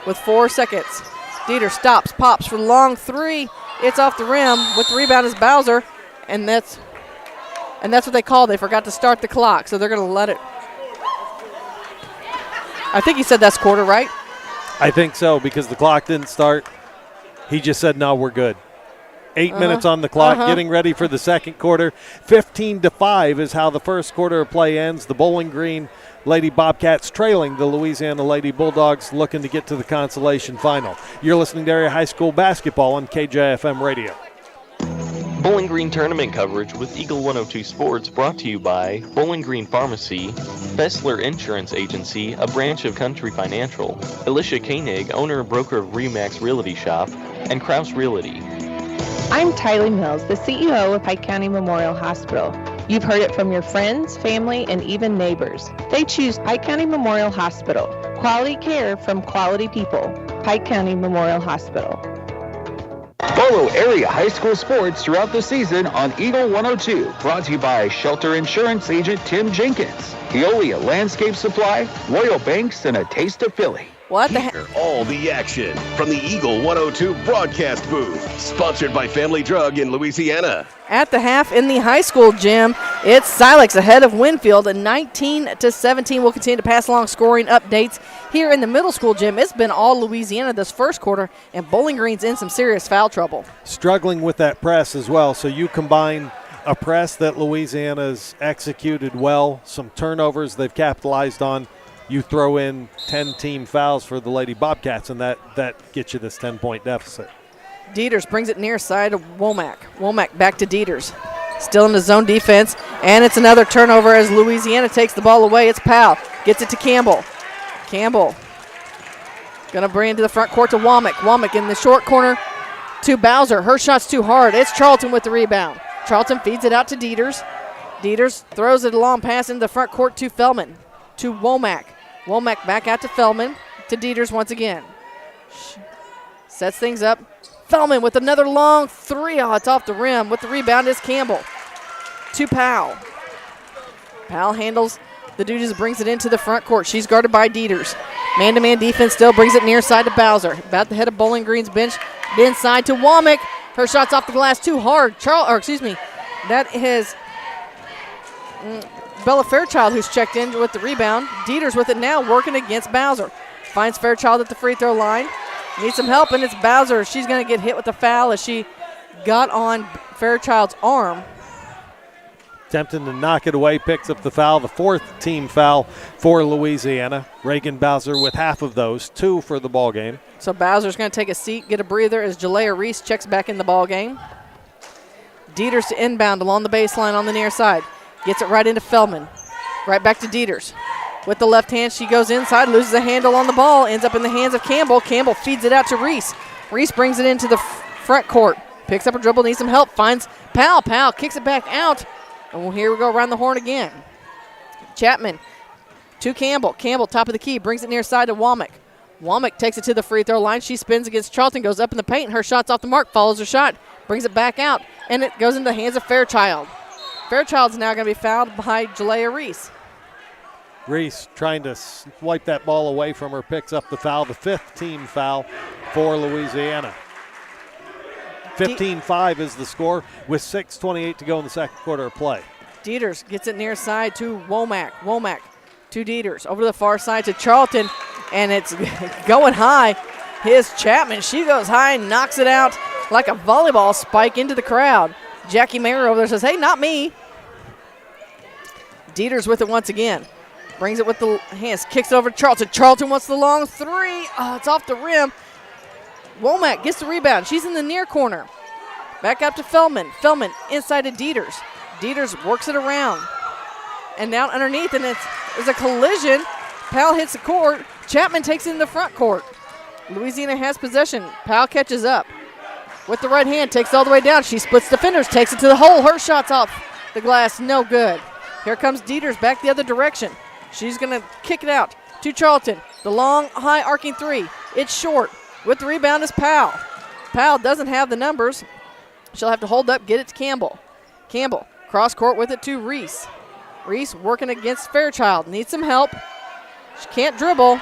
with 4 seconds. Dieters stops, pops for long three. It's off the rim. With the rebound is Bowser, and that's what they call. They forgot to start the clock, so they're going to let it. I think he said that's quarter, right? I think so, because the clock didn't start. He just said, no, we're good. 8 minutes on the clock, getting ready for the second quarter. 15-5 is how the first quarter of play ends. The Bowling Green Lady Bobcats trailing the Louisiana Lady Bulldogs, looking to get to the consolation final. You're listening to Area High School basketball on KJFM Radio. Bowling Green tournament coverage with Eagle 102 Sports brought to you by Bowling Green Pharmacy, Bessler Insurance Agency, a branch of Country Financial, Alicia Koenig, owner and broker of Remax Realty Shop, and Kraus Realty. I'm Tylee Mills, the CEO of Pike County Memorial Hospital. You've heard it from your friends, family, and even neighbors. They choose Pike County Memorial Hospital. Quality care from quality people. Pike County Memorial Hospital. Follow area high school sports throughout the season on Eagle 102. Brought to you by Shelter Insurance Agent Tim Jenkins, Eolia Landscape Supply, Royal Banks, and a taste of Philly. What the Hear all the action from the Eagle 102 broadcast booth. Sponsored by Family Drug in Louisiana. At the half in the high school gym, it's Silex ahead of Winfield, 19-17. We'll continue to pass along scoring updates here in the middle school gym. It's been all Louisiana this first quarter, and Bowling Green's in some serious foul trouble. Struggling with that press as well, so you combine a press that Louisiana's executed well, some turnovers they've capitalized on. You throw in 10 team fouls for the Lady Bobcats, and that gets you this 10-point deficit. Dieters brings it near side to Womack. Womack back to Dieters. Still in the zone defense, and it's another turnover as Louisiana takes the ball away. It's Powell. Gets it to Campbell. Campbell going to bring it to the front court to Womack. Womack in the short corner to Bowser. Her shot's too hard. It's Charlton with the rebound. Charlton feeds it out to Dieters. Dieters throws it a long pass into the front court to Feldman. To Womack. Womack back out to Feldman. To Dieters once again. Sets things up. Fellman with another long three. Oh, it's off the rim. With the rebound is Campbell. To Powell. Powell handles the duties, brings it into the front court. She's guarded by Dieters. Man-to-man defense still brings it near side to Bowser. About the head of Bowling Green's bench. Inside to Womack. Her shot's off the glass too hard. That is Bella Fairchild who's checked in with the rebound. Dieters with it now, working against Bowser. Finds Fairchild at the free throw line. Needs some help, and it's Bowser. She's going to get hit with the foul as she got on Fairchild's arm. Attempting to knock it away, picks up the foul, the fourth team foul for Louisiana. Reagan Bowser with half of those, 2 for the ball game. So Bowser's going to take a seat, get a breather as Jalea Reese checks back in the ball game. Dieters to inbound along the baseline on the near side. Gets it right into Feldman. Right back to Dieters. With the left hand, she goes inside, loses a handle on the ball, ends up in the hands of Campbell. Campbell feeds it out to Reese. Reese brings it into the front court. Picks up a dribble, needs some help, finds Powell. Powell kicks it back out. And here we go around the horn again. Chapman to Campbell. Campbell, top of the key, brings it near side to Womack. Womack takes it to the free throw line. She spins against Charlton, goes up in the paint. Her shot's off the mark, follows her shot, brings it back out, and it goes into the hands of Fairchild. Fairchild's now going to be fouled by Jalea Reese. Reese trying to swipe that ball away from her, picks up the foul, the 5th team foul for Louisiana. 15-5 is the score with 6:28 to go in the second quarter of play. Dieters gets it near side to Womack. Womack to Dieters. Over to the far side to Charlton, and it's going high. Here's Chapman. She goes high and knocks it out like a volleyball spike into the crowd. Jackie Mayer over there says, hey, not me. Dieters with it once again. Brings it with the hands, kicks it over to Charlton. Charlton wants the long three. Oh, it's off the rim. Womack gets the rebound. She's in the near corner. Back up to Feldman. Feldman inside to Dieters. Dieters works it around. And down underneath, and there's a collision. Powell hits the court. Chapman takes it in the front court. Louisiana has possession. Powell catches up. With the right hand, takes it all the way down. She splits defenders, takes it to the hole. Her shot's off the glass, no good. Here comes Dieters back the other direction. She's going to kick it out to Charlton. The long, high arcing three. It's short. With the rebound is Powell. Powell doesn't have the numbers. She'll have to hold up, get it to Campbell. Campbell, cross court with it to Reese. Reese working against Fairchild. Needs some help. She can't dribble.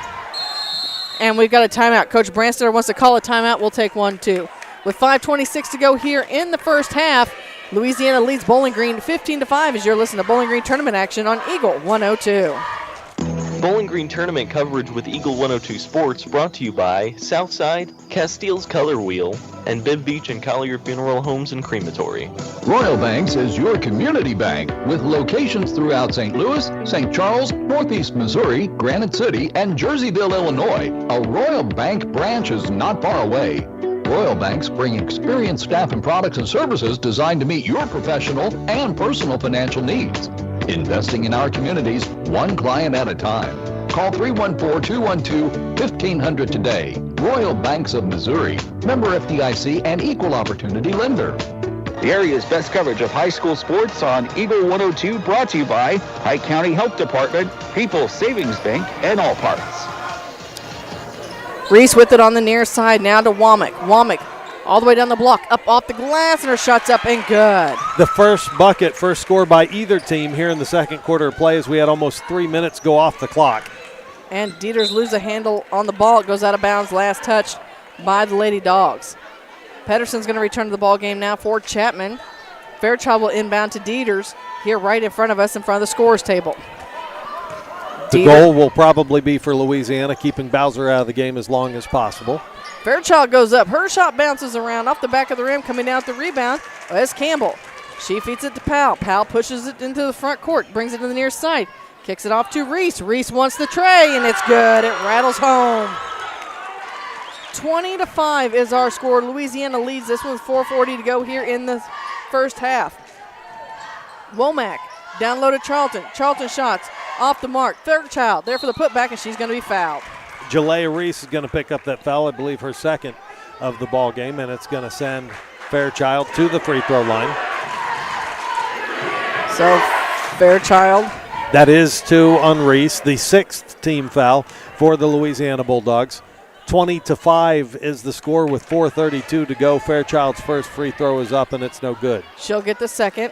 And we've got a timeout. Coach Branstetter wants to call a timeout. We'll take one, too. With 5:26 to go here in the first half, Louisiana leads Bowling Green 15-5 as you're listening to Bowling Green tournament action on Eagle 102. Bowling Green tournament coverage with Eagle 102 Sports brought to you by Southside, Castile's Color Wheel, and Bibb Beach and Collier Funeral Homes and Crematory. Royal Banks is your community bank with locations throughout St. Louis, St. Charles, Northeast Missouri, Granite City, and Jerseyville, Illinois. A Royal Bank branch is not far away. Royal Banks bring experienced staff and products and services designed to meet your professional and personal financial needs. Investing in our communities, one client at a time. Call 314-212-1500 today. Royal Banks of Missouri, member FDIC and equal opportunity lender. The area's best coverage of high school sports on Eagle 102 brought to you by Pike County Health Department, People's Savings Bank, and All Parts. Reese with it on the near side now to Womack. Womack all the way down the block, up off the glass, and her shot's up and good. The first score by either team here in the second quarter of play as we had almost 3 minutes go off the clock. And Dieters lose a handle on the ball. It goes out of bounds, last touched by the Lady Dogs. Pedersen's going to return to the ball game now for Chapman. Fairchild will inbound to Dieters here right in front of us, in front of the scorers table. The goal will probably be for Louisiana, keeping Bowser out of the game as long as possible. Fairchild goes up. Her shot bounces around off the back of the rim, coming down with the rebound. It's Campbell. She feeds it to Powell. Powell pushes it into the front court, brings it to the near side, kicks it off to Reese. Reese wants the tray, and it's good. It rattles home. 20-5 is our score. Louisiana leads this one with 4:40 to go here in the first half. Womack down low to Charlton. Charlton shots off the mark. Fairchild there for the putback, and she's going to be fouled. Jalea Reese is going to pick up that foul, I believe her second of the ball game, and it's going to send Fairchild to the free throw line. So Fairchild. That is to on Reese, the 6th team foul for the Louisiana Bulldogs. 20-5 is the score with 4:32 to go. Fairchild's first free throw is up, and it's no good. She'll get the second.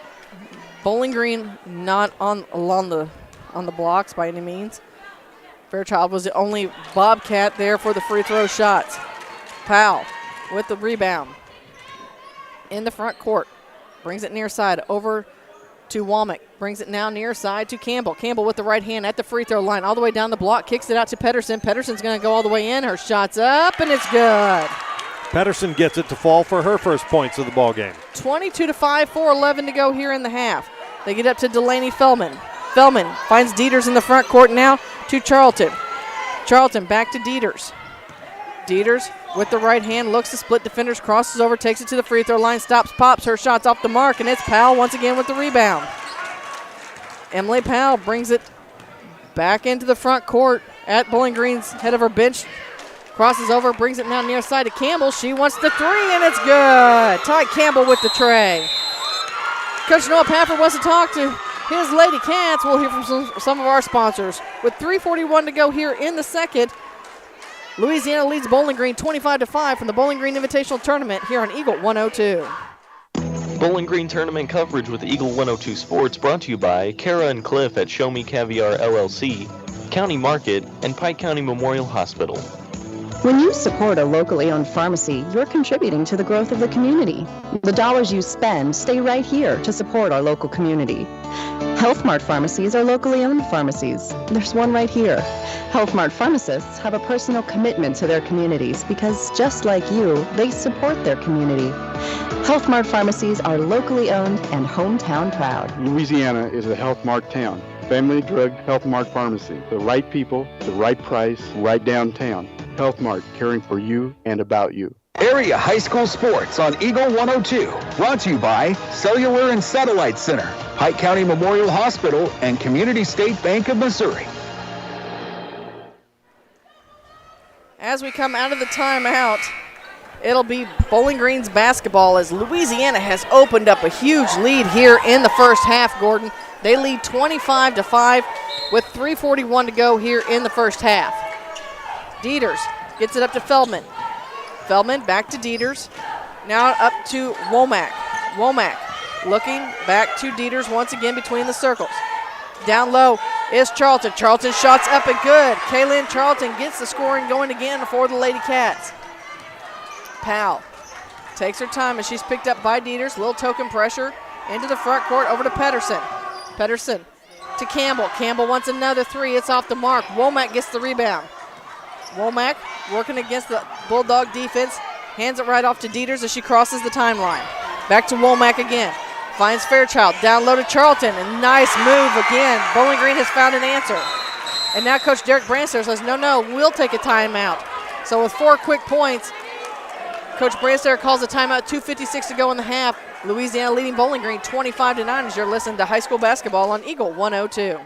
Bowling Green not on the blocks by any means. Fairchild was the only Bobcat there for the free throw shots. Powell with the rebound in the front court. Brings it near side over to Womack. Brings it now near side to Campbell. Campbell with the right hand at the free throw line. All the way down the block. Kicks it out to Pedersen. Pedersen's going to go all the way in. Her shot's up, and it's good. Pedersen gets it to fall for her first points of the ball game. 22-5, 4:11 to go here in the half. They get up to Delaney Feldman. Feldman finds Dieters in the front court now to Charlton. Charlton back to Dieters. Dieters with the right hand, looks to split defenders, crosses over, takes it to the free throw line, stops, pops, her shot's off the mark, and it's Powell once again with the rebound. Emily Powell brings it back into the front court at Bowling Green's head of her bench. Crosses over, brings it now near side to Campbell. She wants the three, and it's good. Ty Campbell with the tray. Coach Noah Pafford wants to talk to his Lady Cats. We'll hear from some of our sponsors. With 3:41 to go here in the second, Louisiana leads Bowling Green 25-5 from the Bowling Green Invitational Tournament here on Eagle 102. Bowling Green tournament coverage with Eagle 102 Sports brought to you by Kara and Cliff at Show Me Caviar LLC, County Market, and Pike County Memorial Hospital. When you support a locally owned pharmacy, you're contributing to the growth of the community. The dollars you spend stay right here to support our local community. Health Mart pharmacies are locally owned pharmacies. There's one right here. Health Mart pharmacists have a personal commitment to their communities because, just like you, they support their community. Health Mart pharmacies are locally owned and hometown proud. Louisiana is a Health Mart town. Family Drug Health Mart Pharmacy. The right people, the right price, right downtown. Health Mart, caring for you and about you. Area high school sports on Eagle 102. Brought to you by Cellular and Satellite Center, Pike County Memorial Hospital, and Community State Bank of Missouri. As we come out of the timeout, it'll be Bowling Green's basketball as Louisiana has opened up a huge lead here in the first half, Gordon. They lead 25-5 with 3:41 to go here in the first half. Dieters gets it up to Feldman. Feldman back to Dieters. Now up to Womack. Womack looking back to Dieters once again between the circles. Down low is Charlton. Charlton's shot's up and good. Kaylin Charlton gets the scoring going again for the Lady Cats. Powell takes her time as she's picked up by Dieters. Little token pressure into the front court over to Pedersen. Pedersen to Campbell. Campbell wants another three. It's off the mark. Womack gets the rebound. Womack working against the Bulldog defense. Hands it right off to Dieters as she crosses the timeline. Back to Womack again. Finds Fairchild. Down low to Charlton. And nice move again. Bowling Green has found an answer. And now Coach Derek Branstad says, no, we'll take a timeout. So with 4 quick points, Coach Branstad calls a timeout. 2:56 to go in the half. Louisiana leading Bowling Green 25-9 as you're listening to high school basketball on Eagle 102.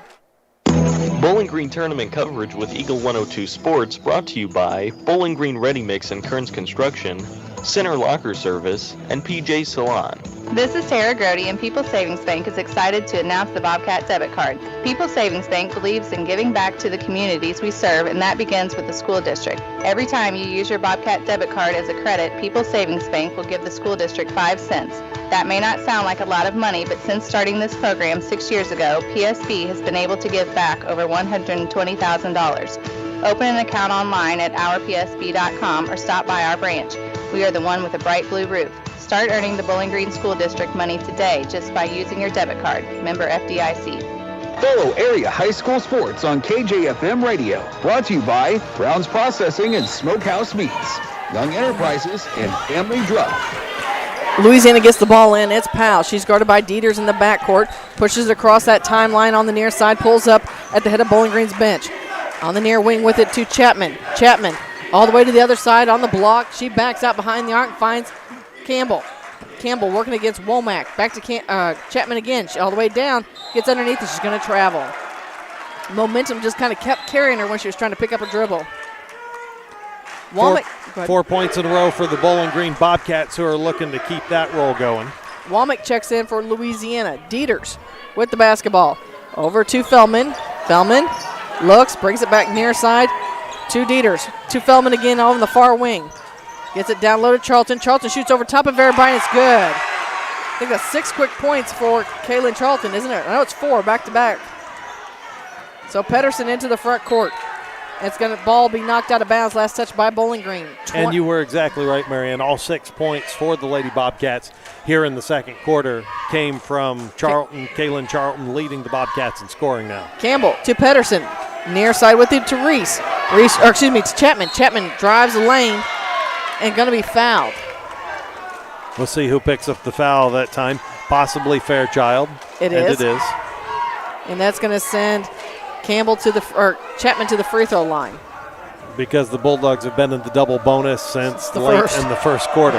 Bowling Green tournament coverage with Eagle 102 Sports brought to you by Bowling Green Ready Mix and Kearns Construction, Center Locker Service, and PJ Salon. This is Tara Grody, and People's Savings Bank is excited to announce the Bobcat debit card. People's Savings Bank believes in giving back to the communities we serve, and that begins with the school district. Every time you use your Bobcat debit card as a credit, People's Savings Bank will give the school district 5 cents. That may not sound like a lot of money, but since starting this program 6 years ago, PSB has been able to give back over $120,000. Open an account online at ourpsb.com or stop by our branch. We are the one with a bright blue roof. Start earning the Bowling Green School District money today just by using your debit card. Member FDIC. Follow area high school sports on KJFM Radio. Brought to you by Brown's Processing and Smokehouse Meats, Young Enterprises, and Family Drug. Louisiana gets the ball in. It's Powell. She's guarded by Dieters in the backcourt. Pushes it across that timeline on the near side. Pulls up at the head of Bowling Green's bench. On the near wing with it to Chapman. Chapman all the way to the other side on the block. She backs out behind the arc and finds Campbell. Campbell working against Womack. Back to Chapman again. She all the way down. Gets underneath and she's going to travel. Momentum just kind of kept carrying her when she was trying to pick up a dribble. Womack. 4 points in a row for the Bowling Green Bobcats, who are looking to keep that roll going. Womack checks in for Louisiana. Dieters with the basketball. Over to Feldman. Feldman looks, brings it back near side To Dieters. To Feldman again on the far wing. Gets it down low to Charlton. Charlton shoots over top of Verabine. It's good. I think that's 6 quick points for Kaylin Charlton, isn't it? I know it's 4 back-to-back. So Pedersen into the front court. It's going to ball be knocked out of bounds. Last touch by Bowling Green. And you were exactly right, Marianne. All 6 points for the Lady Bobcats here in the second quarter came from Charlton. Kaylin Charlton leading the Bobcats in scoring now. Campbell to Pedersen. Near side with it to Reese. To Chapman. Chapman drives the lane and going to be fouled. We'll see who picks up the foul that time. Possibly Fairchild. It is. And that's going to send Chapman to the free throw line. Because the Bulldogs have been in the double bonus since late in the first quarter.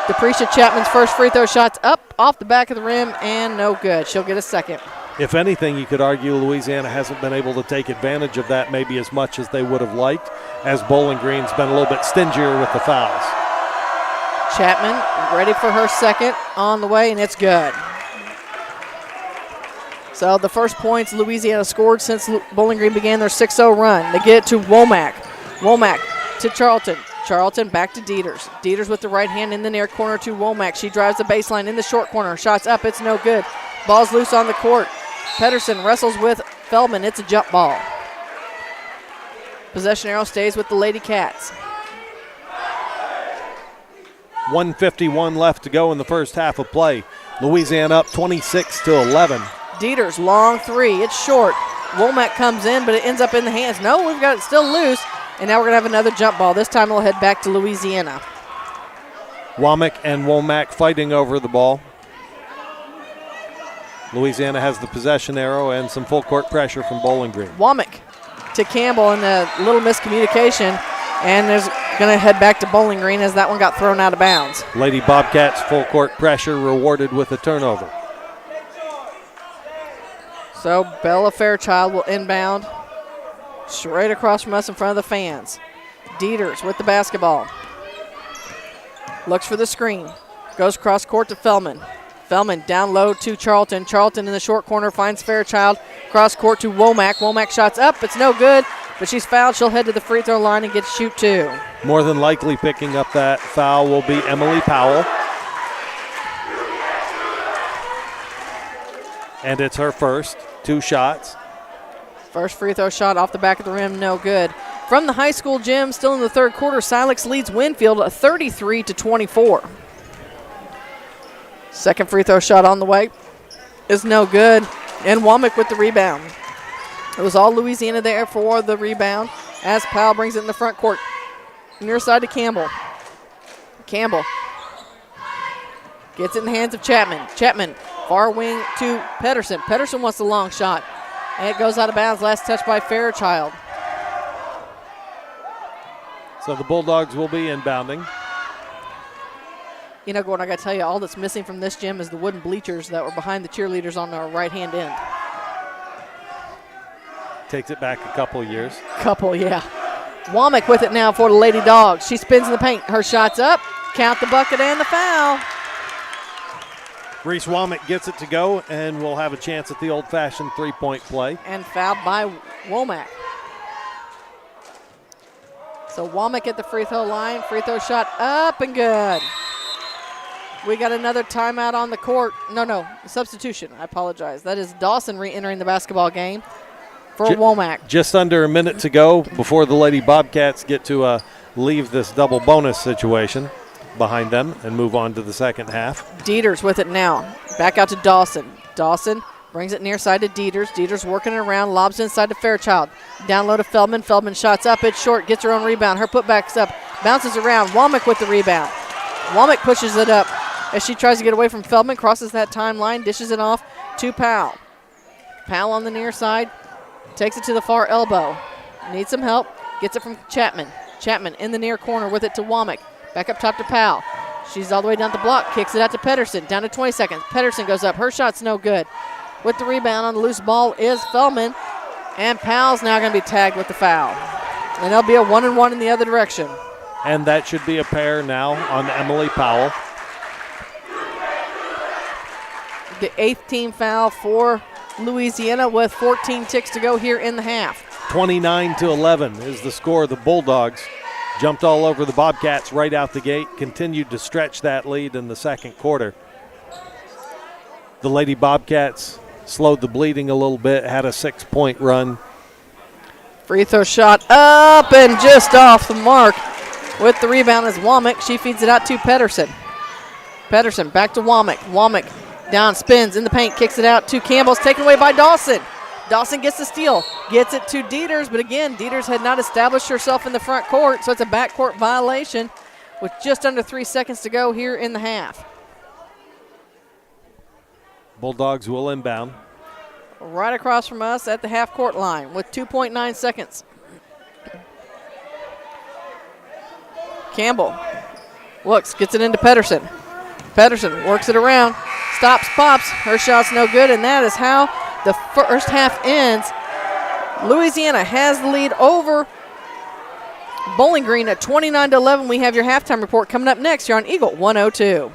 Deprecia Chapman's first free throw shot's up off the back of the rim and no good. She'll get a second. If anything, you could argue Louisiana hasn't been able to take advantage of that maybe as much as they would have liked, as Bowling Green's been a little bit stingier with the fouls. Chapman ready for her second on the way, and it's good. So the first points Louisiana scored since Bowling Green began their 6-0 run. They get it to Womack. Womack to Charlton. Charlton back to Dieters. Dieters with the right hand in the near corner to Womack. She drives the baseline in the short corner. Shots up. It's no good. Ball's loose on the court. Pedersen wrestles with Feldman. It's a jump ball. Possession arrow stays with the Lady Cats. 1:51 left to go in the first half of play. Louisiana up 26-11. Dieters, long three. It's short. Womack comes in, but it ends up in the hands. No, we've got it still loose. And now we're going to have another jump ball. This time we'll head back to Louisiana. Womack and Womack fighting over the ball. Louisiana has the possession arrow and some full court pressure from Bowling Green. Womack to Campbell and a little miscommunication. And there's going to head back to Bowling Green as that one got thrown out of bounds. Lady Bobcats full court pressure rewarded with a turnover. So Bella Fairchild will inbound straight across from us in front of the fans. Dieters with the basketball. Looks for the screen. Goes cross court to Feldman. Feldman down low to Charlton. Charlton in the short corner finds Fairchild. Cross court to Womack. Womack shots up. It's no good, but she's fouled. She'll head to the free throw line and get shoot 2. More than likely picking up that foul will be Emily Powell. And it's her first. 2 shots. First free throw shot off the back of the rim, no good. From the high school gym, still in the third quarter, Silex leads Winfield 33-24. Second free throw shot on the way is no good. And Womack with the rebound. It was all Louisiana there for the rebound as Powell brings it in the front court. Near side to Campbell. Campbell gets it in the hands of Chapman. Chapman, far wing to Pedersen. Pedersen wants the long shot. And it goes out of bounds. Last touch by Fairchild. So the Bulldogs will be inbounding. You know, Gordon, I got to tell you, all that's missing from this gym is the wooden bleachers that were behind the cheerleaders on our right-hand end. Takes it back a couple years. Yeah. Womack with it now for the Lady Dogs. She spins in the paint. Her shot's up. Count the bucket and the foul. Reese Womack gets it to go, and we'll have a chance at the old-fashioned three-point play. And fouled by Womack. So Womack at the free throw line. Free throw shot up and good. We got another timeout on the court. No, substitution. I apologize. That is Dawson re-entering the basketball game for Womack. Just under a minute to go before the Lady Bobcats get to leave this double bonus situation behind them and move on to the second half. Dieters with it now. Back out to Dawson. Dawson brings it near side to Dieters. Dieters working it around, lobs inside to Fairchild. Down low to Feldman. Feldman shots up. It's short. Gets her own rebound. Her putback's up. Bounces around. Womack with the rebound. Womack pushes it up as she tries to get away from Feldman. Crosses that timeline. Dishes it off to Powell. Powell on the near side. Takes it to the far elbow. Needs some help. Gets it from Chapman. Chapman in the near corner with it to Womack. Back up top to Powell. She's all the way down the block. Kicks it out to Pedersen. Down to 20 seconds. Pedersen goes up. Her shot's no good. With the rebound on the loose ball is Feldman. And Powell's now going to be tagged with the foul. And there'll be a 1-and-1 in the other direction. And that should be a pair now on Emily Powell. The 8th team foul for Louisiana with 14 ticks to go here in the half. 29-11 is the score. The Bulldogs jumped all over the Bobcats right out the gate, continued to stretch that lead in the second quarter. The Lady Bobcats slowed the bleeding a little bit, had a 6-point run. Free throw shot up and just off the mark. With the rebound is Womack. She feeds it out to Pedersen. Pedersen back to Womack. Womack down, spins in the paint, kicks it out to Campbell. It's taken away by Dawson. Dawson gets the steal, gets it to Dieters, but again, Dieters had not established herself in the front court, so it's a backcourt violation with just under 3 seconds to go here in the half. Bulldogs will inbound. Right across from us at the half-court line with 2.9 seconds. Campbell looks, gets it into Pedersen. Pedersen works it around, stops, pops. Her shot's no good, and that is how the first half ends. Louisiana has the lead over Bowling Green at 29-11. We have your halftime report coming up next here on Eagle 102.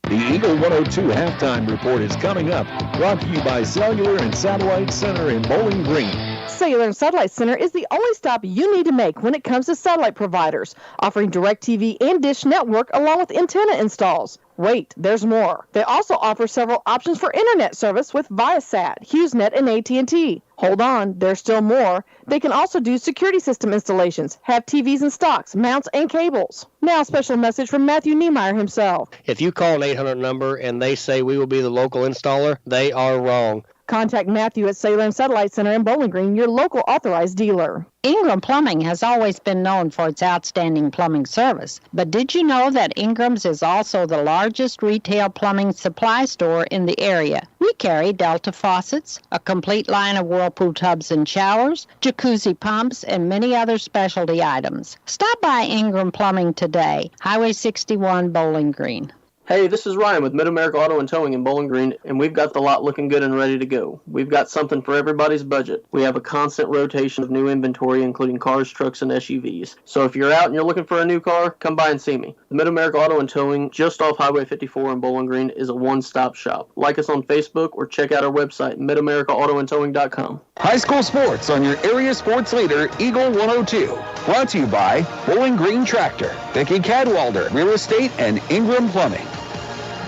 The Eagle 102 halftime report is coming up, brought to you by Cellular and Satellite Center in Bowling Green. Cellular and Satellite Center is the only stop you need to make when it comes to satellite providers, offering DirecTV and Dish Network along with antenna installs. Wait, there's more. They also offer several options for internet service with Viasat, HughesNet, and AT&T. Hold on, there's still more. They can also do security system installations, have TVs in stocks, mounts, and cables. Now a special message from Matthew Niemeyer himself. If you call an 800 number and they say we will be the local installer, they are wrong. Contact Matthew at Cellular and Satellite Center in Bowling Green, your local authorized dealer. Ingram Plumbing has always been known for its outstanding plumbing service. But did you know that Ingram's is also the largest retail plumbing supply store in the area? We carry Delta faucets, a complete line of Whirlpool tubs and showers, jacuzzi pumps, and many other specialty items. Stop by Ingram Plumbing today, Highway 61, Bowling Green. Hey, this is Ryan with Mid-America Auto and Towing in Bowling Green, and we've got the lot looking good and ready to go. We've got something for everybody's budget. We have a constant rotation of new inventory, including cars, trucks, and SUVs. So if you're out and you're looking for a new car, come by and see me. The Mid-America Auto and Towing, just off Highway 54 in Bowling Green, is a one-stop shop. Like us on Facebook or check out our website, midamericaautoandtowing.com. High school sports on your area sports leader, Eagle 102. Brought to you by Bowling Green Tractor, Vicki Cadwalder, Real Estate, and Ingram Plumbing.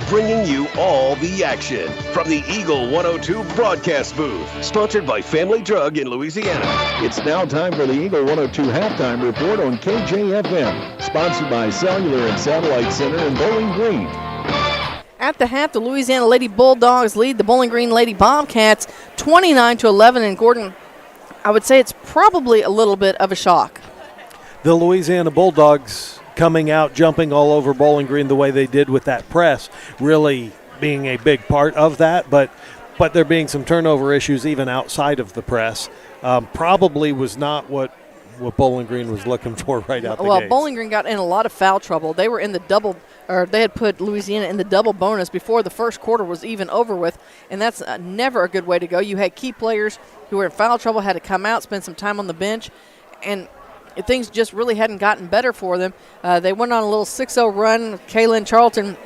Bringing you all the action from the Eagle 102 broadcast booth, sponsored by Family Drug in Louisiana. It's now time for the Eagle 102 halftime report on KJFM, sponsored by Cellular and Satellite Center in Bowling Green. At the half, the Louisiana Lady Bulldogs lead the Bowling Green Lady Bobcats 29-11. And Gordon, I would say it's probably a little bit of a shock. The Louisiana Bulldogs coming out, jumping all over Bowling Green the way they did with that press, really being a big part of that. But there being some turnover issues even outside of the press. Probably was not what Bowling Green was looking for right out the Well, gates. Bowling Green got in a lot of foul trouble. They were in the double, or they had put Louisiana in the double bonus before the first quarter was even over with, and that's never a good way to go. You had key players who were in foul trouble, had to come out, spend some time on the bench, and things just really hadn't gotten better for them. They went on a little 6-0 run. Kaylin Charlton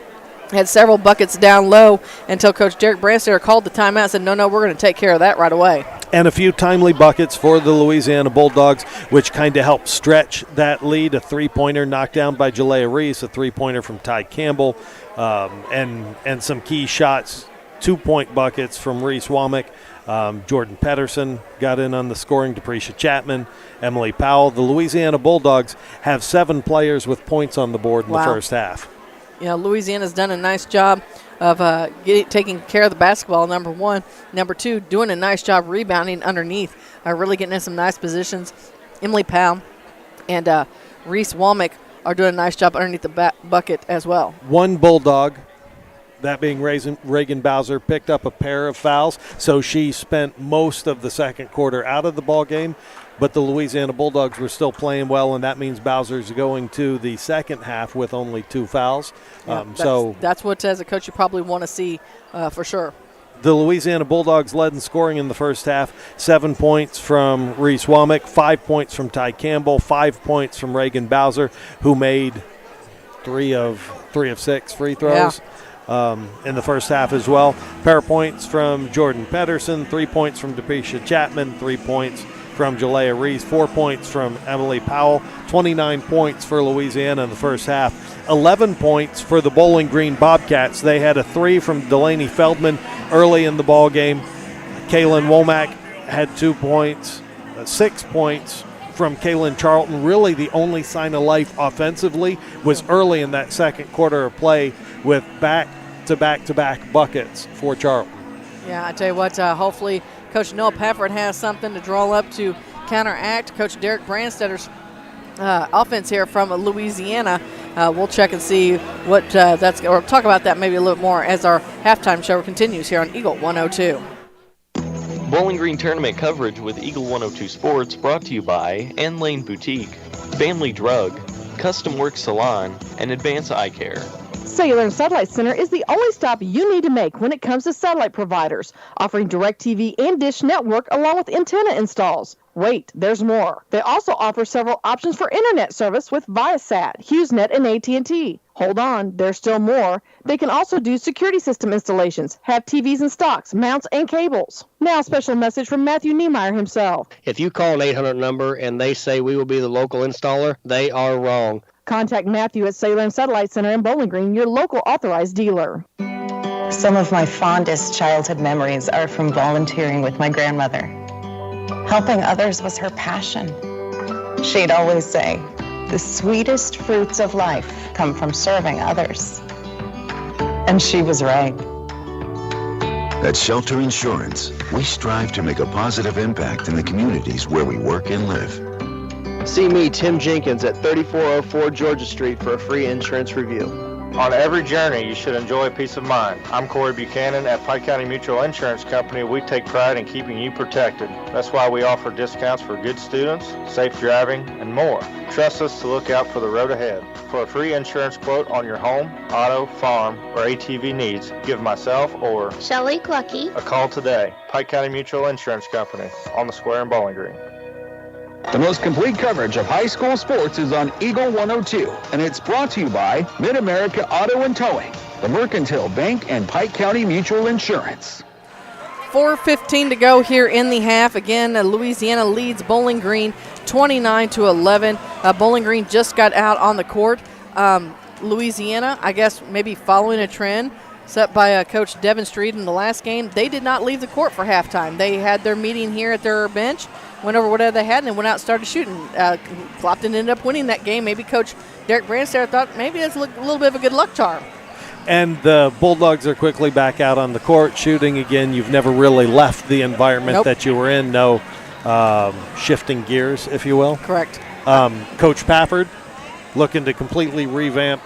had several buckets down low until Coach Derek Branstater called the timeout and said, no, we're going to take care of that right away. And a few timely buckets for the Louisiana Bulldogs, which kind of helped stretch that lead. A three-pointer knocked down by Jalea Reese, a three-pointer from Ty Campbell, and some key shots, 2-point buckets from Reese Womack. Jordan Pedersen got in on the scoring, Deprecia Chapman, Emily Powell. The Louisiana Bulldogs have 7 players with points on the board in the first half. You know, Louisiana's done a nice job of taking care of the basketball, number one. Number two, doing a nice job rebounding underneath, really getting in some nice positions. Emily Powell and Reese Womack are doing a nice job underneath the bucket as well. One Bulldog, that being Reagan Bowser, picked up a pair of fouls, so she spent most of the second quarter out of the ball game. But the Louisiana Bulldogs were still playing well, and that means Bowser's going to the second half with only 2 fouls. Yeah, that's what, as a coach, you probably want to see for sure. The Louisiana Bulldogs led in scoring in the first half. 7 points from Reese Womack, 5 points from Ty Campbell, 5 points from Reagan Bowser, who made 3 of 6 free throws. Yeah. In the first half as well. Pair of points from Jordan Pedersen, 3 points from Deprecia Chapman, 3 points from Jalea Reese, 4 points from Emily Powell, 29 points for Louisiana in the first half. 11 points for the Bowling Green Bobcats. They had a 3 from Delaney Feldman early in the ball game. Kaylin Womack had 2 points, 6 points from Kaylin Charlton. Really the only sign of life offensively was early in that second quarter of play with back-to-back buckets for Charlton. Yeah, I tell you what, hopefully Coach Noah Pafford has something to draw up to counteract Coach Derek Brandstedter's offense here from Louisiana. We'll check and see what that's, or talk about that maybe a little more as our halftime show continues here on Eagle 102. Bowling Green tournament coverage with Eagle 102 Sports brought to you by Ann Lane Boutique, Family Drug, Custom Work Salon, and Advance Eye Care. Cellular and Satellite Center is the only stop you need to make when it comes to satellite providers, offering DirecTV and Dish Network along with antenna installs. Wait, there's more. They also offer several options for internet service with Viasat, HughesNet, and AT&T. Hold on, there's still more. They can also do security system installations, have TVs in stocks, mounts, and cables. Now, a special message from Matthew Niemeyer himself. If you call an 800 number and they say we will be the local installer, they are wrong. Contact Matthew at Cellular and Satellite Center in Bowling Green, your local authorized dealer. Some of my fondest childhood memories are from volunteering with my grandmother. Helping others was her passion. She'd always say, the sweetest fruits of life come from serving others. And she was right. At Shelter Insurance, we strive to make a positive impact in the communities where we work and live. See me, Tim Jenkins, at 3404 Georgia Street for a free insurance review. On every journey, you should enjoy peace of mind. I'm Corey Buchanan. At Pike County Mutual Insurance Company, we take pride in keeping you protected. That's why we offer discounts for good students, safe driving, and more. Trust us to look out for the road ahead. For a free insurance quote on your home, auto, farm, or ATV needs, give myself or Shelley Clucky a call today. Pike County Mutual Insurance Company, on the square in Bowling Green. The most complete coverage of high school sports is on Eagle 102, and it's brought to you by Mid-America Auto and Towing, the Mercantile Bank, and Pike County Mutual Insurance. 4:15 to go here in the half. Again, Louisiana leads Bowling Green 29-11. Bowling Green just got out on the court. Louisiana, I guess maybe following a trend set by Coach Devin Street in the last game, they did not leave the court for halftime. They had their meeting here at their bench, went over whatever they had, and then went out and started shooting. Clopton ended up winning that game. Maybe Coach Derek Brandsteder thought maybe it's a little bit of a good luck charm. And the Bulldogs are quickly back out on the court shooting again. You've never really left the environment that you were in. No shifting gears, if you will. Correct. Coach Pafford looking to completely revamp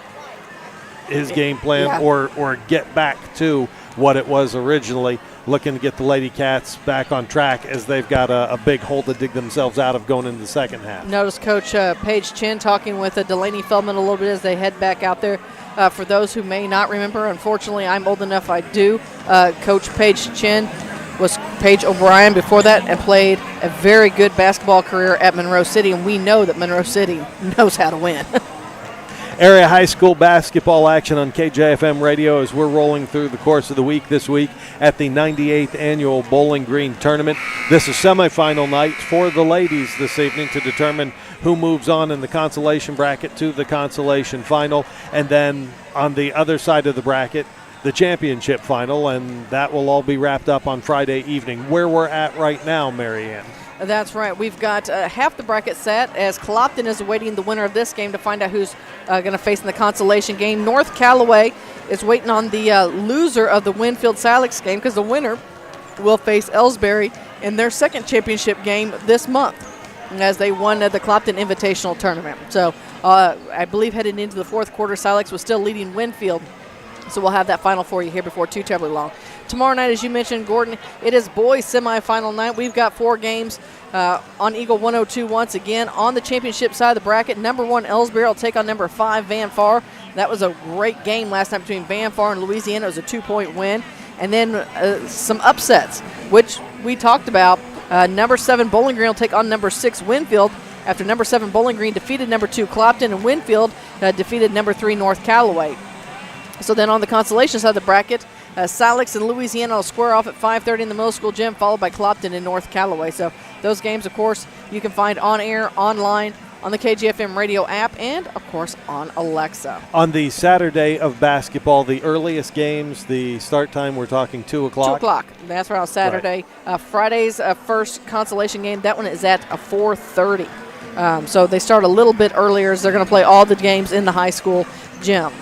his game plan or get back to what it was originally, looking to get the Lady Cats back on track as they've got a big hole to dig themselves out of going into the second half. Notice Coach Paige Chin talking with Delaney Feldman a little bit as they head back out there. For those who may not remember, unfortunately, I'm old enough I do. Coach Paige Chin was Paige O'Brien before that and played a very good basketball career at Monroe City, and we know that Monroe City knows how to win. Area high school basketball action on KJFM radio as we're rolling through the course of the week this week at the 98th Annual Bowling Green Tournament. This is semifinal night for the ladies this evening to determine who moves on in the consolation bracket to the consolation final, and then on the other side of the bracket, the championship final, and that will all be wrapped up on Friday evening. Where we're at right now, Marianne. That's right. We've got half the bracket set as Clopton is awaiting the winner of this game to find out who's going to face in the consolation game. North Callaway is waiting on the loser of the Winfield-Silex game because the winner will face Ellsbury in their second championship game this month as they won the Clopton Invitational Tournament. So I believe heading into the fourth quarter, Silex was still leading Winfield. So we'll have that final for you here before too terribly long. Tomorrow night, as you mentioned, Gordon, it is boys semifinal night. We've got 4 games on Eagle 102 once again. On the championship side of the bracket, number 1 Ellsbury will take on number 5 Van Far. That was a great game last night between Van Far and Louisiana. It was a 2-point win. And then some upsets, which we talked about. Number 7 Bowling Green will take on number 6 Winfield after number 7 Bowling Green defeated number 2 Clopton, and Winfield defeated number 3 North Callaway. So then on the consolation side of the bracket, Silex and Louisiana will square off at 5:30 in the middle school gym, followed by Clopton and North Callaway. So Those games, of course, you can find on air, online, on the KGFM radio app, and, of course, on Alexa. On the Saturday of basketball, the earliest games, the start time, we're talking 2 o'clock. 2 o'clock. That's right, on Saturday. Right. Friday's first Consolation game, that one is at 4:30. So they start a little bit earlier as they're going to play all the games in the high school gym.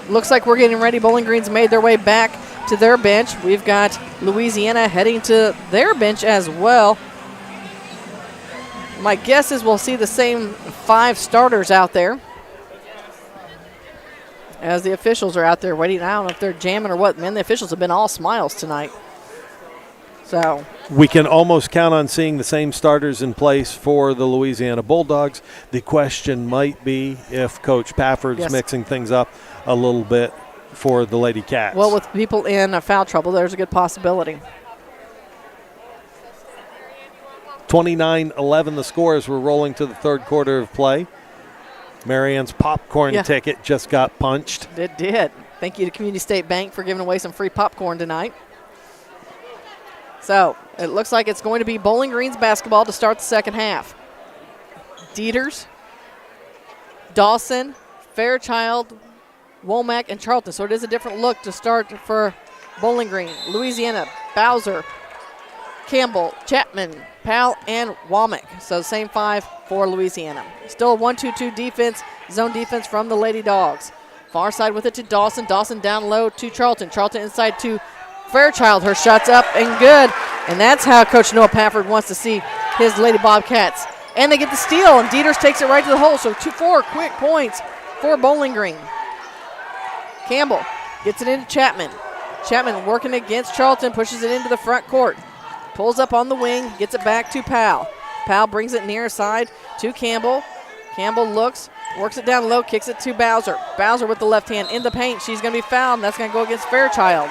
Looks like we're getting ready. Bowling Green's made their way back to their bench. We've got Louisiana heading to their bench as well. My guess is we'll see the same 5 starters out there as the officials are out there waiting. I don't know if they're jamming or what. Man, the officials have been all smiles tonight. So we can almost count on seeing the same starters in place for the Louisiana Bulldogs. The question might be if Coach Pafford's mixing things up a little bit for the Lady Cats. Well, with people in foul trouble, there's a good possibility. 29-11 the score as we're rolling to the third quarter of play. Marianne's popcorn ticket just got punched. It did. Thank you to Community State Bank for giving away some free popcorn tonight. So it looks like it's going to be Bowling Green's basketball to start the second half. Dieters, Dawson, Fairchild, Womack, and Charlton. So it is a different look to start for Bowling Green. Louisiana, Bowser, Campbell, Chapman, Powell, and Womack. So same 5 for Louisiana. Still a 1-2-2 defense, zone defense from the Lady Dogs. Far side with it to Dawson. Dawson down low to Charlton. Charlton inside to Fairchild. Her shot's up and good. And that's how Coach Noah Pafford wants to see his Lady Bobcats. And they get the steal, and Dieters takes it right to the hole. So 4 quick points for Bowling Green. Campbell gets it into Chapman. Chapman working against Charlton, pushes it into the front court. Pulls up on the wing, gets it back to Powell. Powell brings it near side to Campbell. Campbell looks, works it down low, kicks it to Bowser. Bowser with the left hand in the paint. She's going to be fouled, and that's going to go against Fairchild.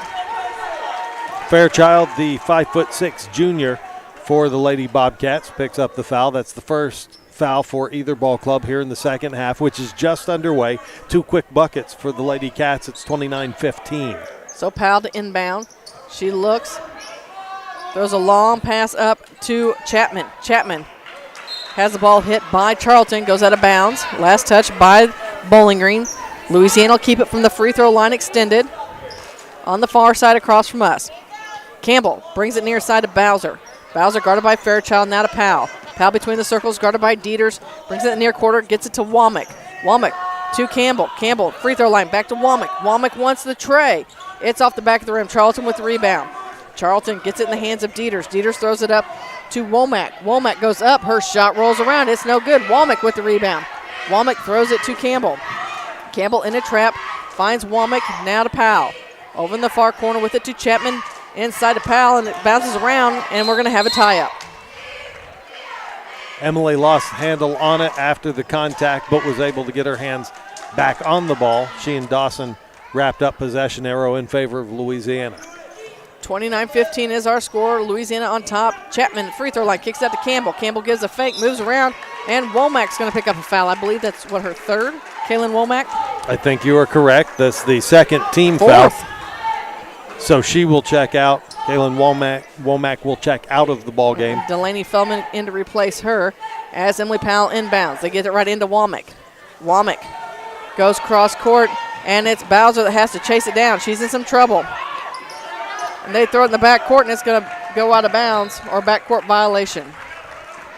Fairchild, the 5'6" junior for the Lady Bobcats, picks up the foul. That's the first foul for either ball club here in the second half, which is just underway. 2 quick buckets for the Lady Cats. It's 29-15. So Powell to inbound. She looks, throws a long pass up to Chapman. Chapman has the ball hit by Charlton, goes out of bounds. Last touch by Bowling Green. Louisiana will keep it from the free throw line extended on the far side across from us. Campbell brings it near side to Bowser. Bowser guarded by Fairchild, now to Powell. Powell between the circles, guarded by Dieters. Brings it in the near quarter, gets it to Womack. Womack to Campbell. Campbell, free throw line, back to Womack. Womack wants the tray. It's off the back of the rim. Charlton with the rebound. Charlton gets it in the hands of Dieters. Dieters throws it up to Womack. Womack goes up. Her shot rolls around. It's no good. Womack with the rebound. Womack throws it to Campbell. Campbell in a trap. Finds Womack. Now to Powell. Over in the far corner with it to Chapman. Inside to Powell, and it bounces around, and we're going to have a tie-up. Emily lost handle on it after the contact, but was able to get her hands back on the ball. She and Dawson wrapped up possession arrow in favor of Louisiana. 29-15 is our score. Louisiana on top. Chapman, free throw line, kicks out to Campbell. Campbell gives a fake, moves around, and Womack's going to pick up a foul. I believe that's, her third? Kaylin Womack? I think you are correct. That's the second team foul. So she will check out. Kaylin Womack will check out of the ball game. Delaney Feldman in to replace her as Emily Powell inbounds. They get it right into Womack. Womack goes cross court, and it's Bowser that has to chase it down. She's in some trouble. And they throw it in the back court, and it's going to go out of bounds or backcourt violation.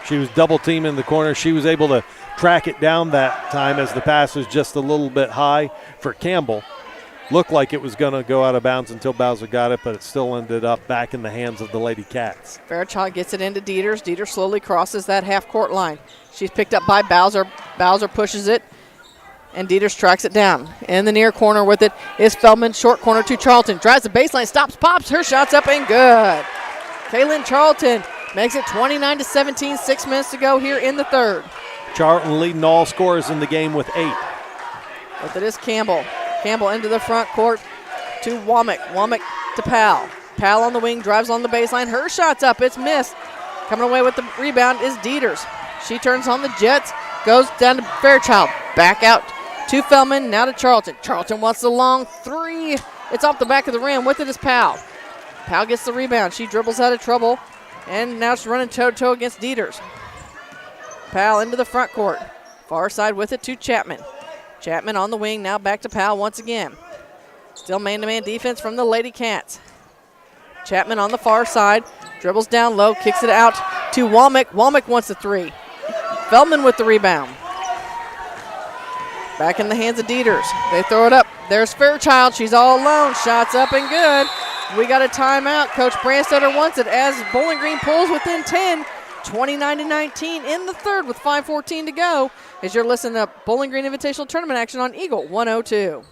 She was double teamed in the corner. She was able to track it down that time as the pass was just a little bit high for Campbell. Looked like it was going to go out of bounds until Bowser got it, but it still ended up back in the hands of the Lady Cats. Fairchild gets it into Dieters. Dieters slowly crosses that half-court line. She's picked up by Bowser. Bowser pushes it, and Dieters tracks it down. In the near corner with it is Feldman. Short corner to Charlton. Drives the baseline, stops, pops. Her shot's up and good. Kaylin Charlton makes it 29-17. 6 minutes to go here in the third. Charlton leading all scorers in the game with 8. With it is Campbell. Campbell into the front court to Womack. Womack to Powell. Powell on the wing, drives on the baseline. Her shot's up. It's missed. Coming away with the rebound is Dieters. She turns on the Jets, goes down to Fairchild. Back out to Feldman, now to Charlton. Charlton wants the long three. It's off the back of the rim. With it is Powell. Powell gets the rebound. She dribbles out of trouble And now she's running toe-to-toe against Dieters. Powell into the front court. Far side with it to Chapman. Chapman on the wing, now back to Powell once again. Still man-to-man defense from the Lady Cats. Chapman on the far side, dribbles down low, kicks it out to Womack. Womack wants the three. Feldman with the rebound. Back in the hands of Dieters. They throw it up. There's Fairchild. She's all alone. Shots up and good. We got a timeout. Coach Brandstetter wants it as Bowling Green pulls within 10. 29-19 in the third with 5:14 to go as you're listening to Bowling Green Invitational Tournament action on Eagle 102.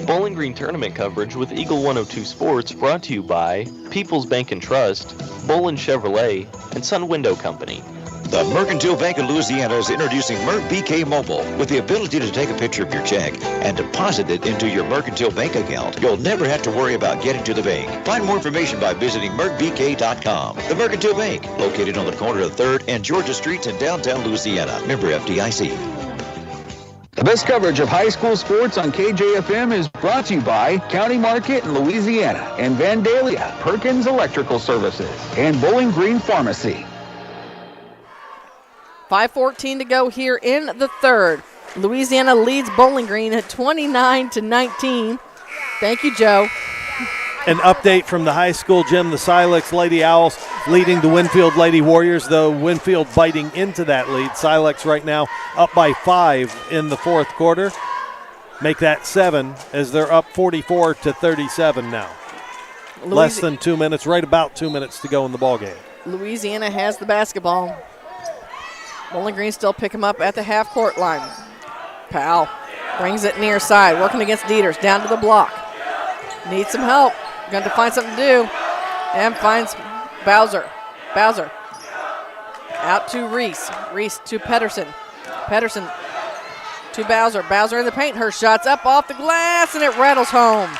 Bowling Green tournament coverage with Eagle 102 Sports brought to you by People's Bank and Trust, Bolin Chevrolet, and Sun Window Company. The Mercantile Bank of Louisiana is introducing MercBK Mobile with the ability to take a picture of your check and deposit it into your Mercantile Bank account. You'll never have to worry about getting to the bank. Find more information by visiting mercbk.com. The Mercantile Bank, located on the corner of 3rd and Georgia Streets in downtown Louisiana. Member FDIC. The best coverage of high school sports on KJFM is brought to you by County Market in Louisiana and Vandalia, Perkins Electrical Services, and Bowling Green Pharmacy. 5:14 to go here in the third. Louisiana leads Bowling Green at 29-19. Thank you, Joe. An update from the high school gym. The Silex Lady Owls leading the Winfield Lady Warriors, though Winfield biting into that lead. Silex right now up by 5 in the fourth quarter. Make that 7 as they're up 44-37 now. Less than 2 minutes, right about 2 minutes to go in the ballgame. Louisiana has the basketball. Bowling Green still pick him up at the half-court line. Powell brings it near side, working against Dieters, down to the block. Needs some help. Going to find something to do. And finds Bowser. Bowser out to Reese. Reese to Pedersen. Pedersen to Bowser. Bowser in the paint. Her shot's up off the glass, and it rattles home.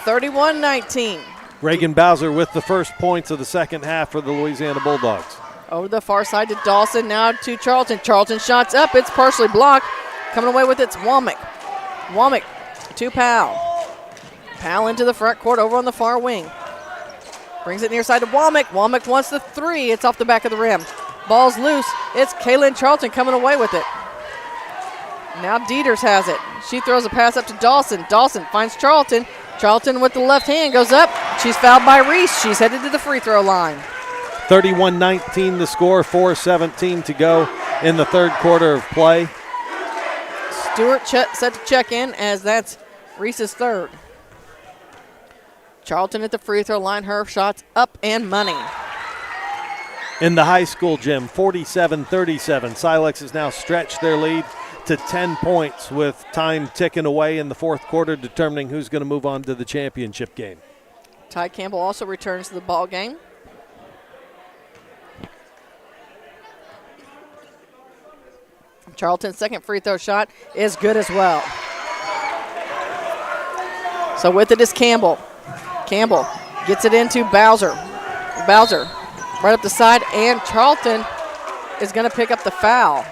31-19. Reagan Bowser with the first points of the second half for the Louisiana Bulldogs. Over the far side to Dawson, now to Charlton. Charlton shots up. It's partially blocked. Coming away with it's Womack. Womack to Powell. Powell into the front court over on the far wing. Brings it near side to Womack. Womack wants the three. It's off the back of the rim. Ball's loose. It's Kaylin Charlton coming away with it. Now Dieters has it. She throws a pass up to Dawson. Dawson finds Charlton. Charlton with the left hand goes up. She's fouled by Reese. She's headed to the free throw line. 31-19 the score, 4:17 to go in the third quarter of play. Stewart set to check in as that's Reese's third. Charlton at the free throw line. Her shots up and money. In the high school gym, 47-37. Silex has now stretched their lead to 10 points with time ticking away in the fourth quarter, determining who's going to move on to the championship game. Ty Campbell also returns to the ball game. Charlton's second free throw shot is good as well. So with it is Campbell. Campbell gets it into Bowser. Bowser right up the side, and Charlton is going to pick up the foul.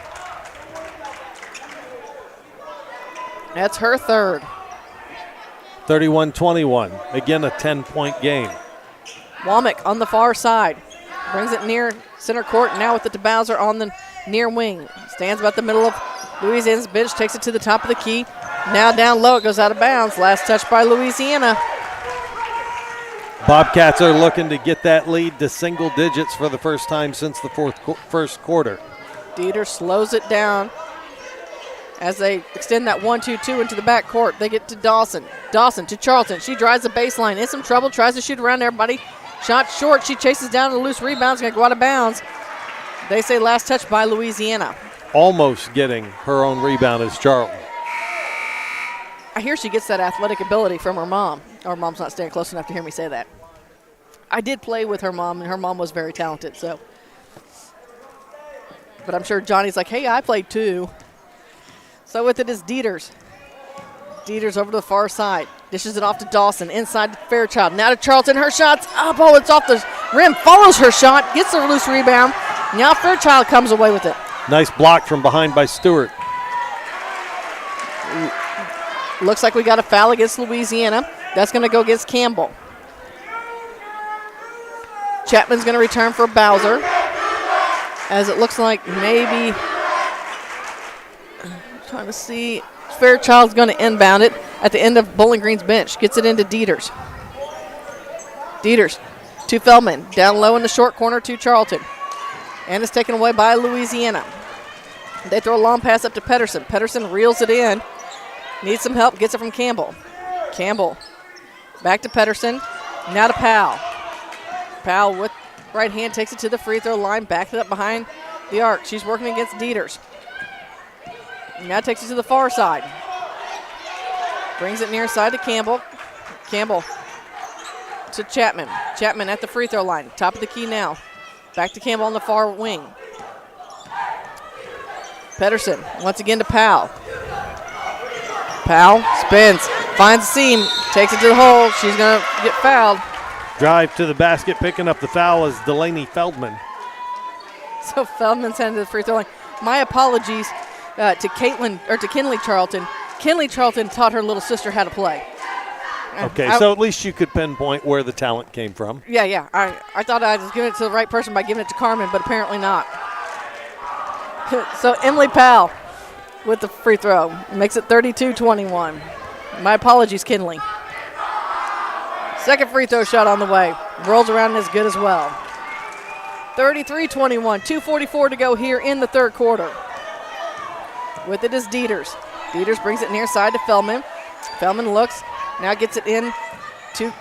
That's her third. 31-21. Again, a 10-point game. Womack on the far side. Brings it near center court, now with it to Bowser on the near wing. Stands about the middle of Louisiana's bench, takes it to the top of the key. Now down low, it goes out of bounds. Last touch by Louisiana. Bobcats are looking to get that lead to single digits for the first time since the first quarter. Dieter slows it down as they extend that 1-2-2 into the back court. They get to Dawson. Dawson to Charlton. She drives the baseline. In some trouble, tries to shoot around everybody. Shot short. She chases down a loose rebound. It's going to go out of bounds. They say last touch by Louisiana. Almost getting her own rebound is Charlton. I hear she gets that athletic ability from her mom. Her mom's not staying close enough to hear me say that. I did play with her mom, and her mom was very talented. So, but I'm sure Johnny's like, hey, I played too. So with it is Dieters. Dieters over to the far side. Dishes it off to Dawson. Inside to Fairchild. Now to Charlton. Her shot's up. Oh, it's off the rim. Follows her shot. Gets a loose rebound. Now Fairchild comes away with it. Nice block from behind by Stewart. Looks like we got a foul against Louisiana. That's going to go against Campbell. Chapman's going to return for Bowser, as it looks like maybe, I'm trying to see, Fairchild's going to inbound it at the end of Bowling Green's bench. Gets it into Dieters. Dieters to Feldman. Down low in the short corner to Charlton. And it's taken away by Louisiana. They throw a long pass up to Pedersen. Pedersen reels it in. Needs some help. Gets it from Campbell. Campbell back to Pedersen. Now to Powell. Powell with right hand takes it to the free throw line. Backs it up behind the arc. She's working against Dieters. Now takes it to the far side. Brings it near side to Campbell. Campbell to Chapman. Chapman at the free throw line. Top of the key now. Back to Campbell on the far wing. Pedersen once again to Powell. Powell spins, finds the seam, takes it to the hole. She's going to get fouled. Drive to the basket, picking up the foul is Delaney Feldman. So Feldman's heading to the free throw line. My apologies to Kinley Charlton. Kinley Charlton taught her little sister how to play. Okay, so at least you could pinpoint where the talent came from. Yeah. I thought I was giving it to the right person by giving it to Carmen, but apparently not. So Emily Powell with the free throw. Makes it 32-21. My apologies, Kinley. Second free throw shot on the way. Rolls around and is good as well. 33-21. 2:44 to go here in the third quarter. With it is Dieters. Dieters brings it near side to Feldman. Feldman looks. Now gets it in to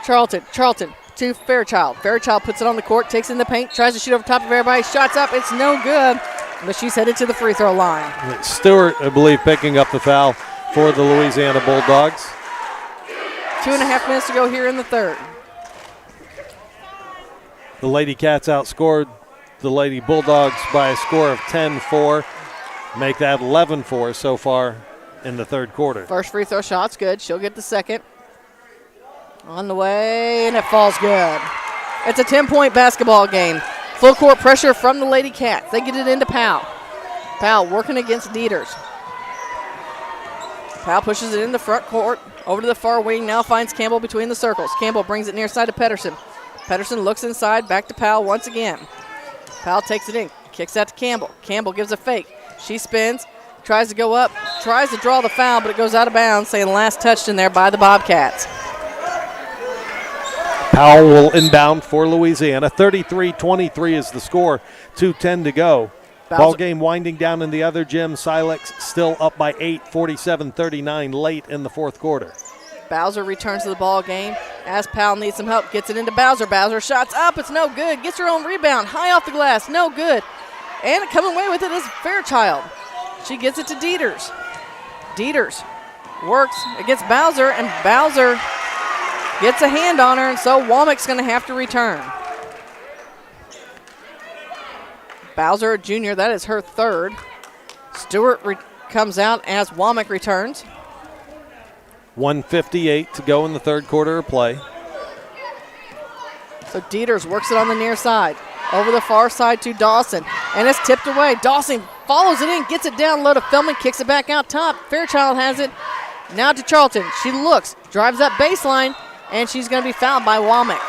Charlton. Charlton to Fairchild. Fairchild puts it on the court, takes it in the paint, tries to shoot over top of everybody. Shots up. It's no good. But she's headed to the free throw line. Stewart, I believe, picking up the foul for the Louisiana Bulldogs. 2.5 minutes to go here in the third. The Lady Cats outscored the Lady Bulldogs by a score of 10-4. Make that 11-4 so far in the third quarter. First free throw shot's good. She'll get the second. On the way, and it falls good. It's a 10-point basketball game. Full court pressure from the Lady Cats. They get it into Powell. Powell working against Dieters. Powell pushes it in the front court. Over to the far wing. Now finds Campbell between the circles. Campbell brings it near side to Pedersen. Pedersen looks inside. Back to Powell once again. Powell takes it in. Kicks out to Campbell. Campbell gives a fake. She spins. Tries to go up. Tries to draw the foul, but it goes out of bounds. Saying last touched in there by the Bobcats. Powell will inbound for Louisiana. 33-23 is the score. 2:10 to go. Ball game winding down in the other gym. Silex still up by 8, 47-39 late in the fourth quarter. Bowser returns to the ball game as Powell needs some help. Gets it into Bowser. Bowser shots up. It's no good. Gets her own rebound. High off the glass. No good. And coming away with it is Fairchild. She gets it to Dieters. Dieters works against Bowser, and Bowser gets a hand on her, and so Womack's going to have to return. Bowser, a junior, that is her third. Stewart comes out as Womack returns. 1:58 to go in the third quarter of play. So Dieters works it on the near side. Over the far side to Dawson, and it's tipped away. Dawson follows it in, gets it down low to Feldman, kicks it back out top. Fairchild has it. Now to Charlton. She looks, drives up baseline, and she's going to be fouled by Womack.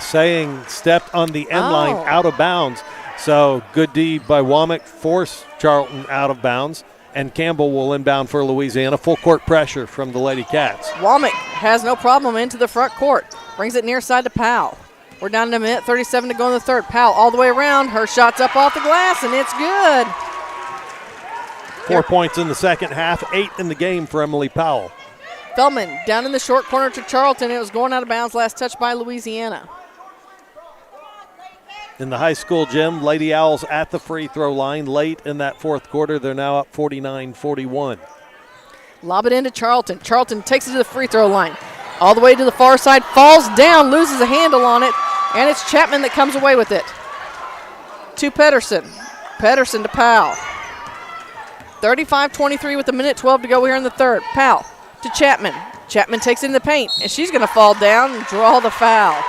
Saying stepped on the end line out of bounds. So good deed by Womack, force Charlton out of bounds, and Campbell will inbound for Louisiana. Full court pressure from the Lady Cats. Womack has no problem into the front court. Brings it near side to Powell. We're down to a minute 37 to go in the third. Powell all the way around. Her shot's up off the glass, and it's good. 4 points in the second half, 8 in the game for Emily Powell. Feldman down in the short corner to Charlton. It was going out of bounds. Last touch by Louisiana. In the high school gym, Lady Owls at the free throw line late in that fourth quarter. They're now up 49-41. Lob it into Charlton. Charlton takes it to the free throw line. All the way to the far side. Falls down, loses a handle on it, and it's Chapman that comes away with it. To Pedersen. Pedersen to Powell. 35-23 with a minute 12 to go here in the third. Powell to Chapman. Chapman takes it in the paint, and she's going to fall down and draw the foul.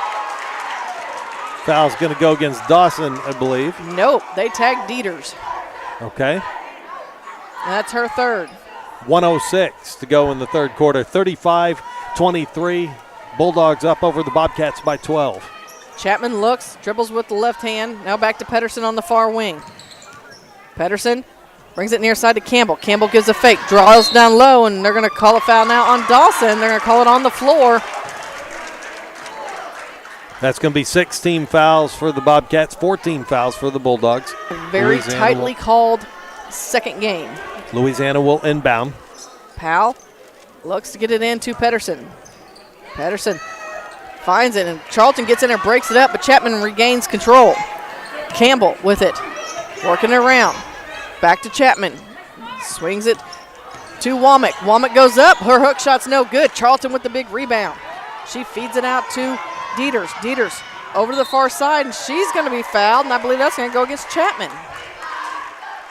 Foul's going to go against Dawson, I believe. Nope, they tagged Dieters. Okay. That's her third. 1:06 to go in the third quarter. 35-23 Bulldogs up over the Bobcats by 12. Chapman looks, dribbles with the left hand. Now back to Pedersen on the far wing. Pedersen brings it near side to Campbell. Campbell gives a fake, draws down low, and they're going to call a foul now on Dawson. They're going to call it on the floor. That's going to be 16 fouls for the Bobcats, 14 fouls for the Bulldogs. Very tightly called second game. Louisiana will inbound. Powell looks to get it in to Pedersen. Pedersen finds it, and Charlton gets in and breaks it up, but Chapman regains control. Campbell with it, working it around. Back to Chapman. Swings it to Womack. Womack goes up. Her hook shot's no good. Charlton with the big rebound. She feeds it out to Dieters. Dieters over to the far side, and she's going to be fouled, and I believe that's going to go against Chapman.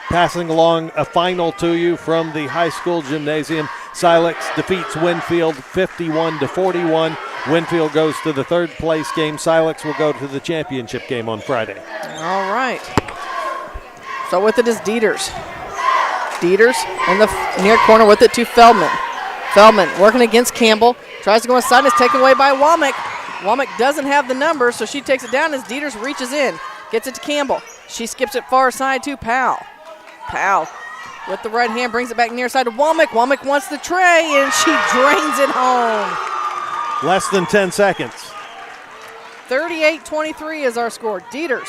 Passing along a final to you from the high school gymnasium. Silex defeats Winfield 51-41. Winfield goes to the third place game. Silex will go to the championship game on Friday. All right. So with it is Dieters. Dieters in the near corner with it to Feldman. Feldman working against Campbell. Tries to go inside. It's taken away by Womack. Womack doesn't have the number, so she takes it down as Dieters reaches in. Gets it to Campbell. She skips it far side to Powell. Powell with the right hand brings it back near side to Womack. Womack wants the tray, and she drains it home. Less than 10 seconds. 38-23 is our score. Dieters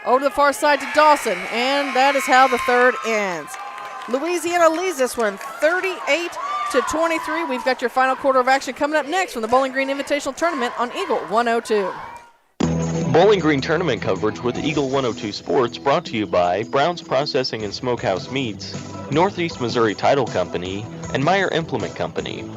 over to the far side to Dawson, and that is how the third ends. Louisiana leads this one 38-23. We've got your final quarter of action coming up next from the Bowling Green Invitational Tournament on Eagle 102. Bowling Green tournament coverage with Eagle 102 Sports brought to you by Brown's Processing and Smokehouse Meats, Northeast Missouri Title Company, and Meyer Implement Company.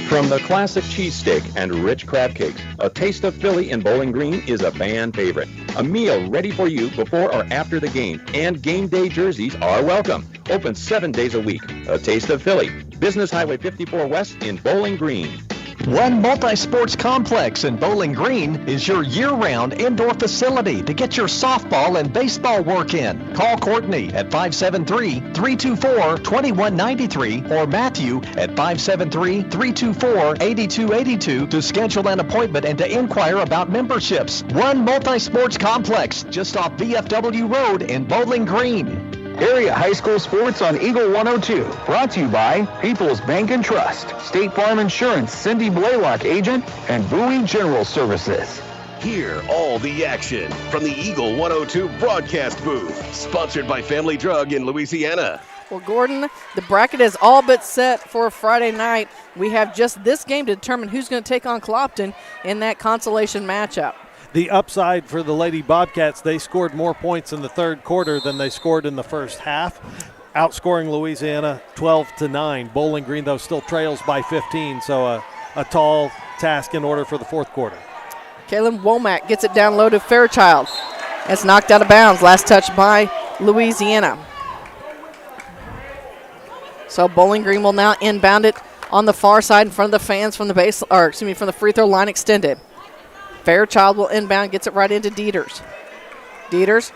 From the classic cheesesteak and rich crab cakes, a taste of Philly in Bowling Green is a fan favorite. A meal ready for you before or after the game, and game day jerseys are welcome. Open 7 days a week. A taste of Philly. Business Highway 54 West in Bowling Green. One Multi-Sports Complex in Bowling Green is your year-round indoor facility to get your softball and baseball work in. Call Courtney at 573-324-2193 or Matthew at 573-324-8282 to schedule an appointment and to inquire about memberships. One Multi-Sports Complex just off VFW Road in Bowling Green. Area high school sports on Eagle 102. Brought to you by People's Bank and Trust, State Farm Insurance, Cindy Blaylock agent, and Bowie General Services. Hear all the action from the Eagle 102 broadcast booth. Sponsored by Family Drug in Louisiana. Well, Gordon, the bracket is all but set for Friday night. We have just this game to determine who's going to take on Clopton in that consolation matchup. The upside for the Lady Bobcats, they scored more points in the third quarter than they scored in the first half, outscoring Louisiana 12-9. Bowling Green, though, still trails by 15, so a tall task in order for the fourth quarter. Kaylin Womack gets it down low to Fairchild. It's knocked out of bounds. Last touch by Louisiana. So Bowling Green will now inbound it on the far side in front of the fans from the from the free throw line extended. Fairchild will inbound, gets it right into Dieters. Dieters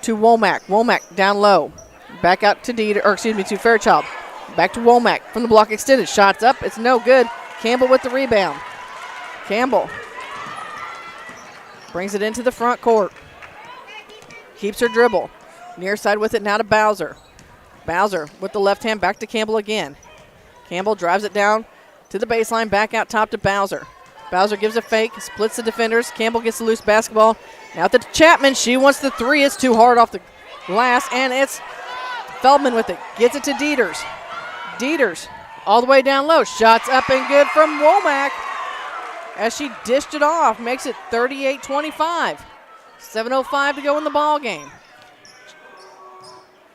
to Womack. Womack down low. Back out to to Fairchild. Back to Womack from the block extended. Shots up. It's no good. Campbell with the rebound. Campbell brings it into the front court. Keeps her dribble. Near side with it now to Bowser. Bowser with the left hand back to Campbell again. Campbell drives it down to the baseline. Back out top to Bowser. Bowser gives a fake, splits the defenders. Campbell gets the loose basketball. Now to Chapman. She wants the three. It's too hard off the glass, and it's Feldman with it. Gets it to Dieters. Dieters all the way down low. Shots up and good from Womack as she dished it off. Makes it 38-25. 7:05 to go in the ball game.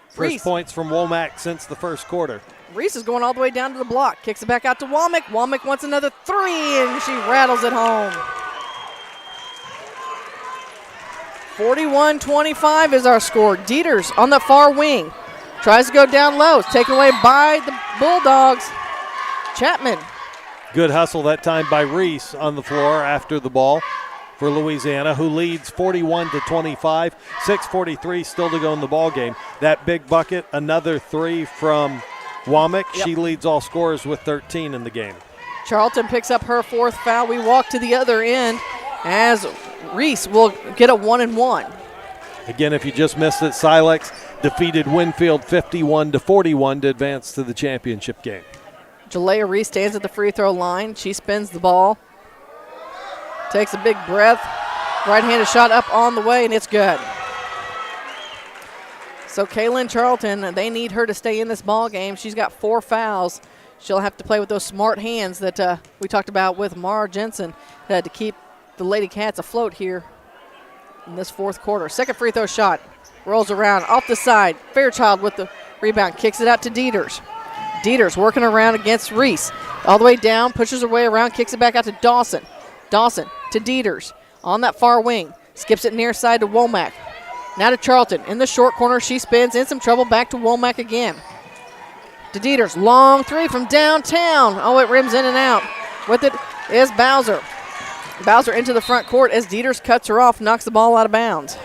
First points from Womack since the first quarter. Reese is going all the way down to the block. Kicks it back out to Womack. Womack wants another three, and she rattles it home. 41-25 is our score. Dieters on the far wing. Tries to go down low. It's taken away by the Bulldogs. Chapman. Good hustle that time by Reese on the floor after the ball for Louisiana, who leads 41-25. 6:43 still to go in the ball game. That big bucket, another three from Womack. Yep. She leads all scorers with 13 in the game. Charlton picks up her 4th foul. We walk to the other end as Reese will get a 1-and-1. Again, if you just missed it, Silex defeated Winfield 51-41 to advance to the championship game. Jalea Reese stands at the free throw line. She spins the ball, takes a big breath. Right-handed shot up on the way, and it's good. So Kaylin Charlton, they need her to stay in this ball game. She's got 4 fouls. She'll have to play with those smart hands that we talked about with Mara Jensen to keep the Lady Cats afloat here in this 4th quarter. Second free throw shot. Rolls around off the side. Fairchild with the rebound. Kicks it out to Dieters. Dieters working around against Reese. All the way down. Pushes her way around. Kicks it back out to Dawson. Dawson to Dieters. On that far wing. Skips it near side to Womack. Now to Charlton. In the short corner. She spins. In some trouble. Back to Womack again. To Dieters. Long 3 from downtown. Oh, it rims in and out. With it is Bowser. Bowser into the front court as Dieters cuts her off, knocks the ball out of bounds.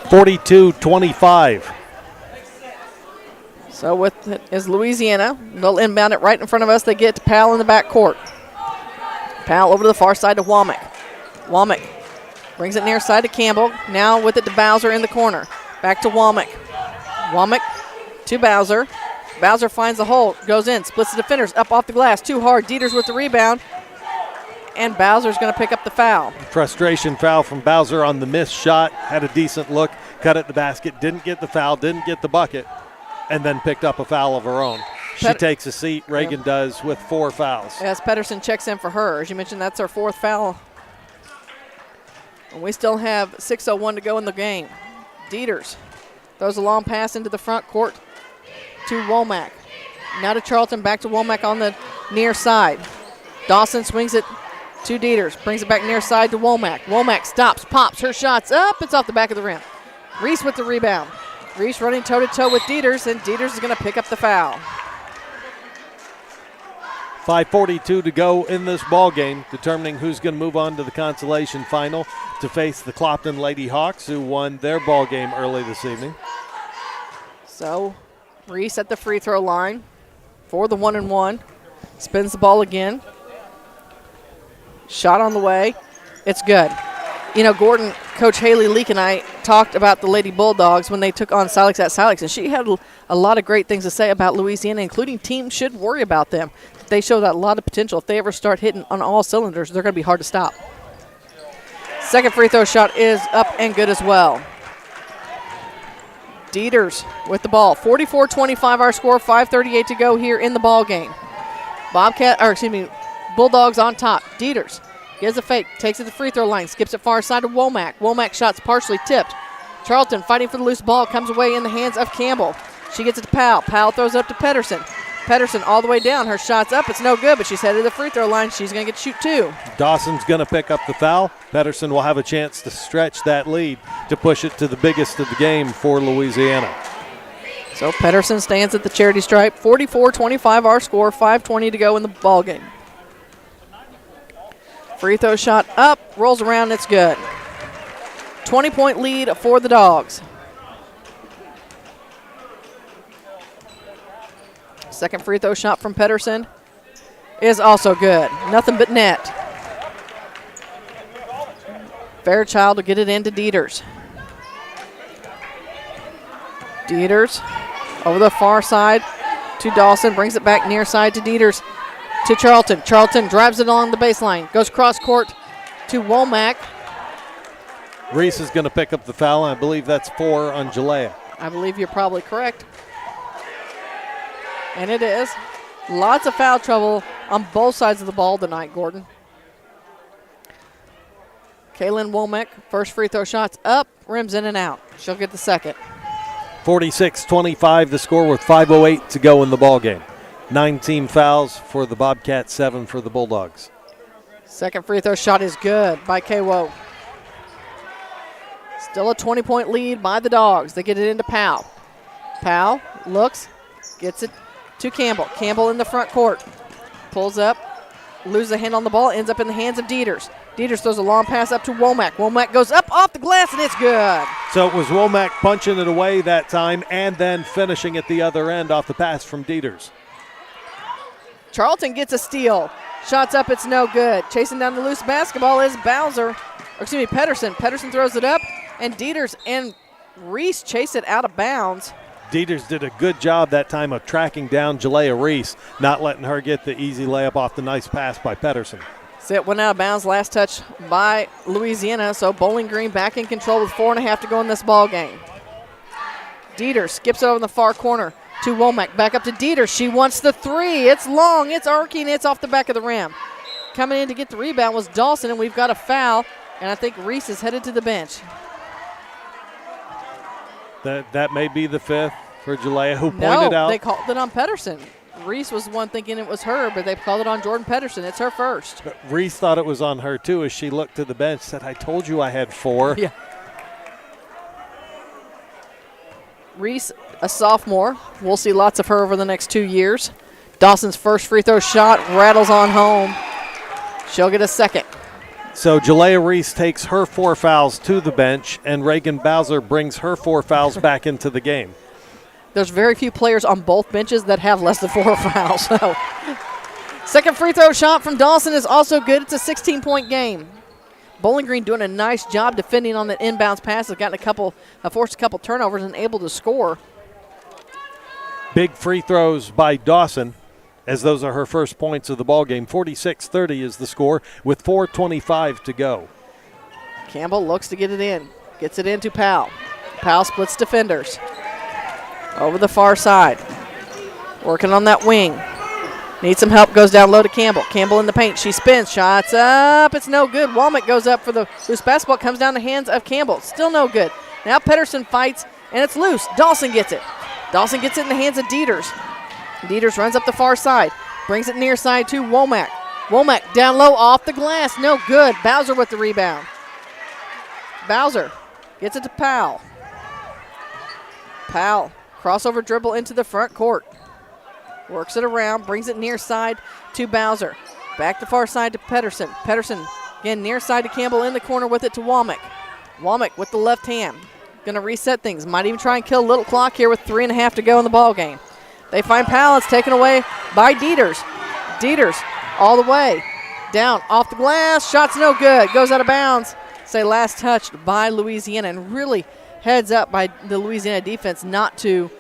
42-25. So with it is Louisiana. They'll inbound it right in front of us. They get to Powell in the back court. Powell over to the far side to Womack. Womack brings it near side to Campbell. Now with it to Bowser in the corner. Back to Womack. Womack to Bowser. Bowser finds the hole, goes in, splits the defenders, up off the glass, too hard. Dieters with the rebound, and Bowser's going to pick up the foul. Frustration foul from Bowser on the missed shot. Had a decent look, cut at the basket, didn't get the foul, didn't get the bucket, and then picked up a foul of her own. She takes a seat, Reagan does, with 4 fouls. As Pedersen checks in for her. As you mentioned, that's her 4th foul. And we still have 6:01 to go in the game. Dieters throws a long pass into the front court to Womack. Now to Charlton, back to Womack on the near side. Dawson swings it to Dieters, brings it back near side to Womack. Womack stops, pops, her shot's up, it's off the back of the rim. Reese with the rebound. Reese running toe-to-toe with Dieters, and Dieters is going to pick up the foul. 5:42 to go in this ball game, determining who's going to move on to the consolation final to face the Clopton Lady Hawks, who won their ball game early this evening. So Reese at the free throw line for the 1-and-1. Spins the ball again. Shot on the way. It's good. You know, Gordon, Coach Haley Leak and I talked about the Lady Bulldogs when they took on Silex at Silex, and she had a lot of great things to say about Louisiana, including teams should worry about them. They show that a lot of potential. If they ever start hitting on all cylinders, they're going to be hard to stop. Second free throw shot is up and good as well. Dieters with the ball. 44-25 our score, 5:38 to go here in the ball game. Bulldogs on top. Dieters gives a fake, takes it to the free throw line, skips it far side to Womack. Womack shot's partially tipped. Charlton fighting for the loose ball, comes away in the hands of Campbell. She gets it to Powell. Powell throws it up to Pedersen. Pedersen all the way down. Her shot's up. It's no good, but she's headed to the free throw line. She's going to get to shoot 2. Dawson's going to pick up the foul. Pedersen will have a chance to stretch that lead to push it to the biggest of the game for Louisiana. So Pedersen stands at the charity stripe. 44-25 our score, 5:20 to go in the ball game. Free throw shot up, rolls around, it's good. 20-point lead for the Dogs. Second free throw shot from Pedersen is also good. Nothing but net. Fairchild will get it into Dieters. Dieters over the far side to Dawson, brings it back near side to Dieters to Charlton. Charlton drives it along the baseline, goes cross court to Womack. Reese is going to pick up the foul, and I believe that's 4 on Jalea. I believe you're probably correct. And it is. Lots of foul trouble on both sides of the ball tonight, Gordon. Kaylin Womack, first free throw shot's up, rims in and out. She'll get the second. 46-25 the score with 5:08 to go in the ball game. 9 fouls for the Bobcats, 7 for the Bulldogs. Second free throw shot is good by K-Wo. Still a 20-point lead by the Dogs. They get it into Powell. Powell looks, gets it to Campbell. Campbell in the front court. Pulls up, loses a hand on the ball, ends up in the hands of Dieters. Dieters throws a long pass up to Womack. Womack goes up off the glass, and it's good. So it was Womack punching it away that time and then finishing at the other end off the pass from Dieters. Charlton gets a steal. Shots up, it's no good. Chasing down the loose basketball is Pedersen. Pedersen throws it up, and Dieters and Reese chase it out of bounds. Dieters did a good job that time of tracking down Jalea Reese, not letting her get the easy layup off the nice pass by Pedersen. So it went out of bounds, last touch by Louisiana, so Bowling Green back in control with 4.5 to go in this ball game. Dieters skips it over in the far corner to Womack. Back up to Dieters. She wants the three. It's long, it's arcing, it's off the back of the rim. Coming in to get the rebound was Dawson, and we've got a foul, and I think Reese is headed to the bench. That may be the fifth for Jalea, who pointed out. They called it on Pedersen. Reese was the one thinking it was her, but they called it on Jordan Pedersen. It's her first. But Reese thought it was on her, too, as she looked to the bench, said, I told you I had 4. Yeah. Reese, a sophomore. We'll see lots of her over the next 2 years. Dawson's first free throw shot rattles on home. She'll get a second. So Jalea Reese takes her 4 fouls to the bench, and Reagan Bowser brings her 4 fouls back into the game. There's very few players on both benches that have less than 4 fouls. So, second free throw shot from Dawson is also good. It's a 16-point game. Bowling Green doing a nice job defending on the inbounds pass. Has gotten forced a couple turnovers and able to score. Big free throws by Dawson, as those are her first points of the ball game. 46-30 is the score with 4:25 to go. Campbell looks to get it in. Gets it into Powell. Powell splits defenders. Over the far side. Working on that wing. Needs some help, goes down low to Campbell. Campbell in the paint, she spins, shots up, it's no good. Womack goes up for the loose basketball, comes down the hands of Campbell, still no good. Now Pedersen fights, and it's loose. Dawson gets it. Dawson gets it in the hands of Dieters. Dieters runs up the far side, brings it near side to Womack. Womack down low off the glass, no good. Bowser with the rebound. Bowser gets it to Powell. Powell, crossover dribble into the front court. Works it around, brings it near side to Bowser. Back to far side to Pedersen. Pedersen again near side to Campbell, in the corner with it to Womack. Womack with the left hand. Going to reset things. Might even try and kill a little clock here with 3.5 to go in the ball game. They find Powell. It's taken away by Dieters. Dieters all the way. Down off the glass. Shot's no good. Goes out of bounds. Say last touched by Louisiana, and really heads up by the Louisiana defense not to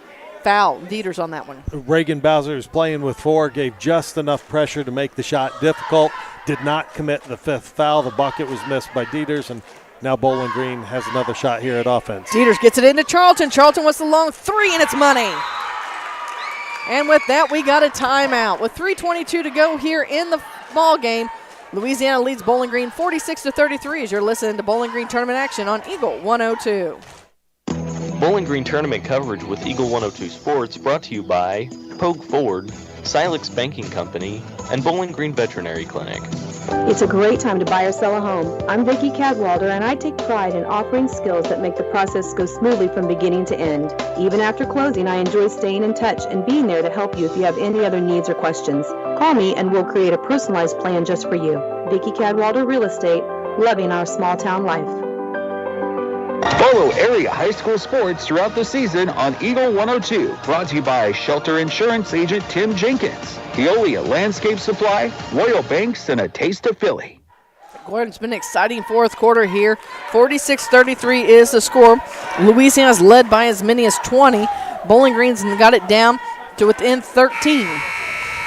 foul Dieters on that one. Reagan Bowser is playing with 4, gave just enough pressure to make the shot difficult, did not commit the 5th foul. The bucket was missed by Dieters, and now Bowling Green has another shot here at offense. Dieters gets it into Charlton. Charlton wants the long 3, and it's money. And with that, we got a timeout. With 3:22 to go here in the ball game, Louisiana leads Bowling Green 46-33 as you're listening to Bowling Green Tournament action on Eagle 102. Bowling Green tournament coverage with Eagle 102 Sports brought to you by Pogue Ford, Silex Banking Company, and Bowling Green Veterinary Clinic. It's a great time to buy or sell a home. I'm Vicki Cadwalder, and I take pride in offering skills that make the process go smoothly from beginning to end. Even after closing, I enjoy staying in touch and being there to help you if you have any other needs or questions. Call me and we'll create a personalized plan just for you. Vicki Cadwalder Real Estate, loving our small town life. Follow area high school sports throughout the season on Eagle 102. Brought to you by Shelter Insurance Agent Tim Jenkins, Veolia Landscape Supply, Royal Banks, and a taste of Philly. Gordon, it's been an exciting fourth quarter here. 46-33 is the score. Louisiana's led by as many as 20. Bowling Green's got it down to within 13.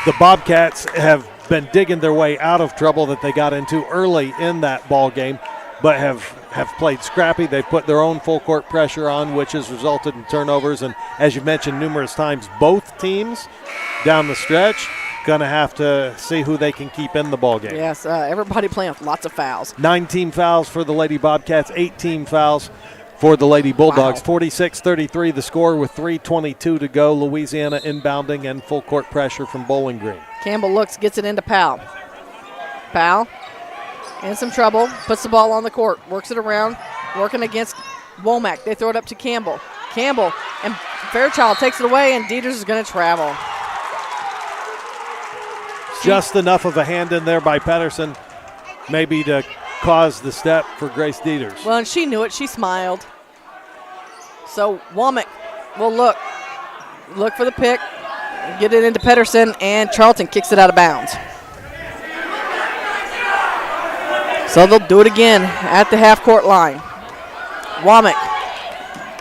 The Bobcats have been digging their way out of trouble that they got into early in that ball game, but have played scrappy. They've put their own full court pressure on, which has resulted in turnovers. And as you mentioned numerous times, both teams down the stretch going to have to see who they can keep in the ball game. Yes, everybody playing with lots of fouls. 9 team fouls for the Lady Bobcats, 8 team fouls for the Lady Bulldogs. Wow. 46-33 the score with 3:22 to go. Louisiana inbounding and full court pressure from Bowling Green. Campbell looks, gets it into Powell. Powell in some trouble, puts the ball on the court, works it around, working against Womack. They throw it up to Campbell. Campbell and Fairchild takes it away, and Dieters is going to travel. Just enough of a hand in there by Pedersen, maybe to cause the step for Grace Dieters. Well, and she knew it. She smiled. So Womack will look for the pick. Get it into Pedersen, and Charlton kicks it out of bounds. So they'll do it again at the half-court line. Womack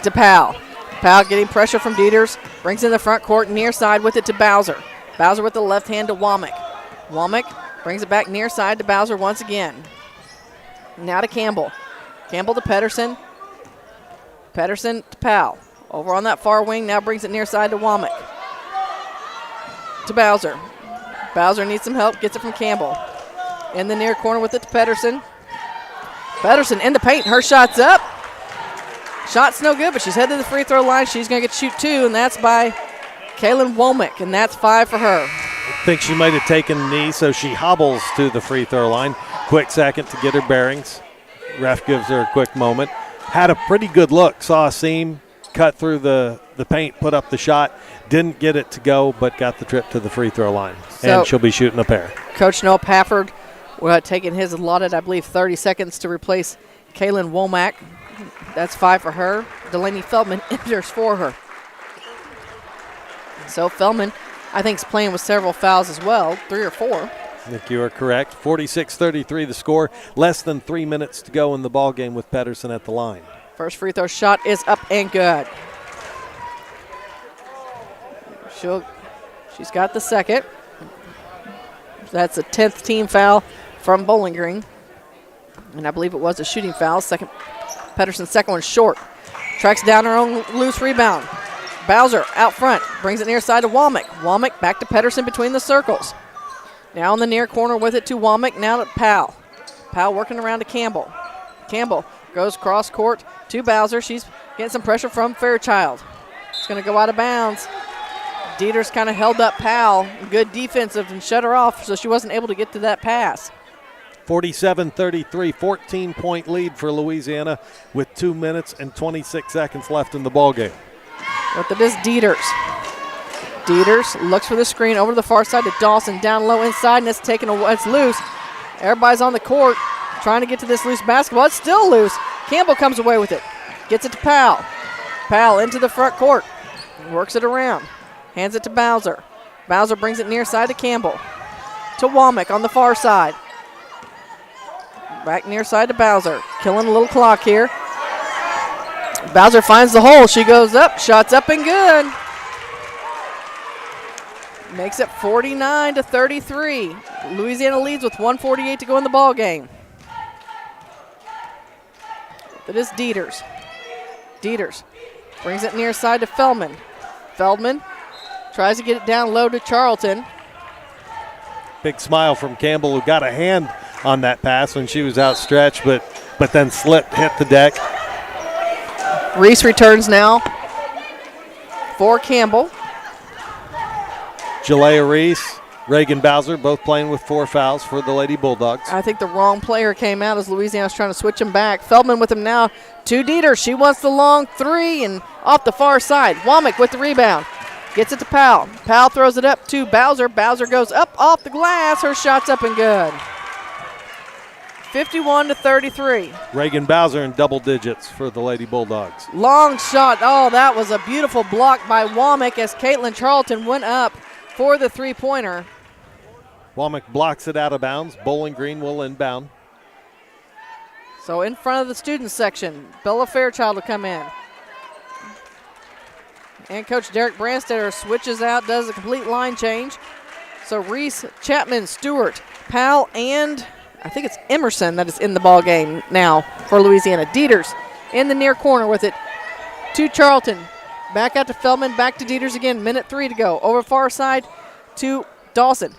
to Powell. Powell getting pressure from Dieters. Brings in the front court, near side with it to Bowser. Bowser with the left hand to Womack. Womack brings it back near side to Bowser once again. Now to Campbell. Campbell to Pedersen. Pedersen to Powell. Over on that far wing, now brings it near side to Womack. To Bowser. Bowser needs some help, gets it from Campbell. In the near corner with it to Pedersen. Pedersen in the paint, her shot's up. Shot's no good, but she's headed to the free throw line. She's going to get to shoot 2, and that's by Kaylin Womack, and that's 5 for her. I think she might have taken a knee, so she hobbles to the free throw line. Quick second to get her bearings. Ref gives her a quick moment. Had a pretty good look. Saw a seam, cut through the paint, put up the shot. Didn't get it to go, but got the trip to the free throw line. So, and she'll be shooting a pair. Coach Noah Pafford taking his allotted, I believe, 30 seconds to replace Kaylin Womack. That's 5 for her. Delaney Feldman enters for her. So Feldman, I think, is playing with several fouls as well, 3 or 4. I think you are correct. 46-33 the score. Less than 3 minutes to go in the ball game with Pedersen at the line. First free throw shot is up and good. She's got the second. That's a 10th team foul from Bowling Green. And I believe it was a shooting foul. Pedersen's second one short. Tracks down her own loose rebound. Bowser out front. Brings it near side to Womack. Womack back to Pedersen between the circles. Now in the near corner with it to Womack. Now to Powell. Powell working around to Campbell. Campbell goes cross court to Bowser. She's getting some pressure from Fairchild. It's going to go out of bounds. Dieters kind of held up Powell. Good defensive and shut her off, so she wasn't able to get to that pass. 47-33, 14-point lead for Louisiana with 2 minutes and 26 seconds left in the ballgame. But it is Dieters. Dieters looks for the screen over to the far side to Dawson, down low inside, and it's loose. Everybody's on the court trying to get to this loose basketball. It's still loose. Campbell comes away with it. Gets it to Powell. Powell into the front court. Works it around. Hands it to Bowser. Bowser brings it near side to Campbell. To Womack on the far side. Back near side to Bowser. Killing a little clock here. Bowser finds the hole. She goes up. Shot's up and good. Makes it 49-33. Louisiana leads with 1:48 to go in the ball game. That is Dieters. Dieters brings it near side to Feldman. Feldman tries to get it down low to Charlton. Big smile from Campbell, who got a hand on that pass when she was outstretched, but then slipped, hit the deck. Reese returns now for Campbell. Jalea Reese, Reagan Bowser, both playing with 4 fouls for the Lady Bulldogs. I think the wrong player came out as Louisiana's trying to switch him back. Feldman with him now to Dieter. She wants the long 3 and off the far side. Womack with the rebound. Gets it to Powell. Powell throws it up to Bowser. Bowser goes up off the glass. Her shot's up and good. 51-33. Reagan Bowser in double digits for the Lady Bulldogs. Long shot. Oh, that was a beautiful block by Womack as Caitlin Charlton went up for the three-pointer. Womack blocks it out of bounds. Bowling Green will inbound. So in front of the student section, Bella Fairchild will come in. And Coach Derek Branstetter switches out, does a complete line change. So Reese, Chapman, Stewart, Powell, and I think it's Emerson that is in the ball game now for Louisiana. Dieters in the near corner with it to Charlton. Back out to Feldman, back to Dieters again. Minute 3 to go. Over far side to Dawson.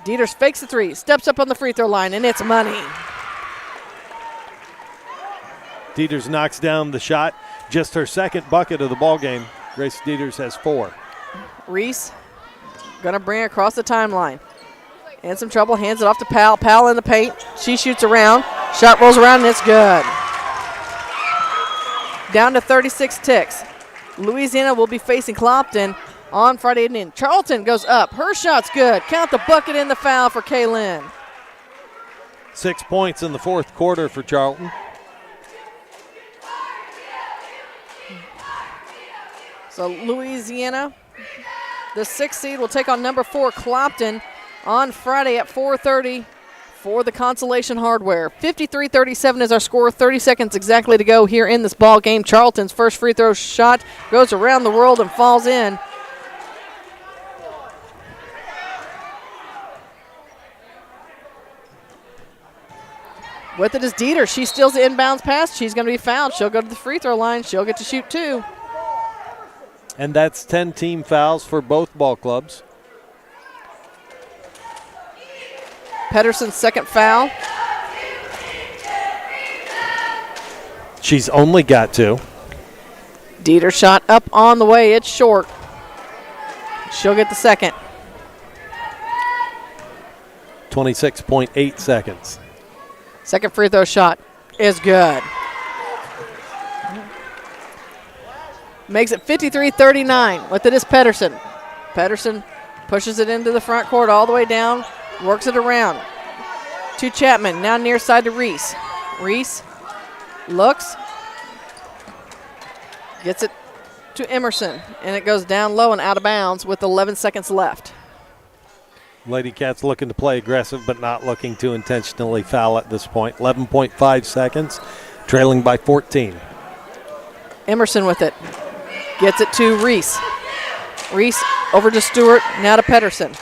Dieters fakes the 3, steps up on the free throw line, and it's money. Dieters knocks down the shot. Just her second bucket of the ball game. Grace Dieters has 4. Reese gonna bring it across the timeline. In some trouble, hands it off to Powell. Powell in the paint. She shoots around. Shot rolls around, and it's good. Down to 36 ticks. Louisiana will be facing Clopton on Friday evening. Charlton goes up. Her shot's good. Count the bucket and the foul for Kaylin. 6 points in the fourth quarter for Charlton. So Louisiana the 6th seed, will take on number 4 Clopton on Friday at 4:30 for the Consolation Hardware. 53-37 is our score. 30 seconds exactly to go here in this ball game. Charlton's first free throw shot goes around the world and falls in. With it is Dieter. She steals the inbounds pass. She's going to be fouled. She'll go to the free throw line. She'll get to shoot 2. And that's 10 team fouls for both ball clubs. Pedersen's second foul. She's only got 2. Dieter shot up on the way. It's short. She'll get the second. 26.8 seconds. Second free throw shot is good. Makes it 53-39. With it is Pedersen. Pedersen pushes it into the front court all the way down, works it around to Chapman. Now near side to Reese. Reese looks, gets it to Emerson, and it goes down low and out of bounds with 11 seconds left. Lady Cats looking to play aggressive, but not looking to intentionally foul at this point. 11.5 seconds, trailing by 14. Emerson with it. Gets it to Reese. Reese over to Stewart, now to Pedersen.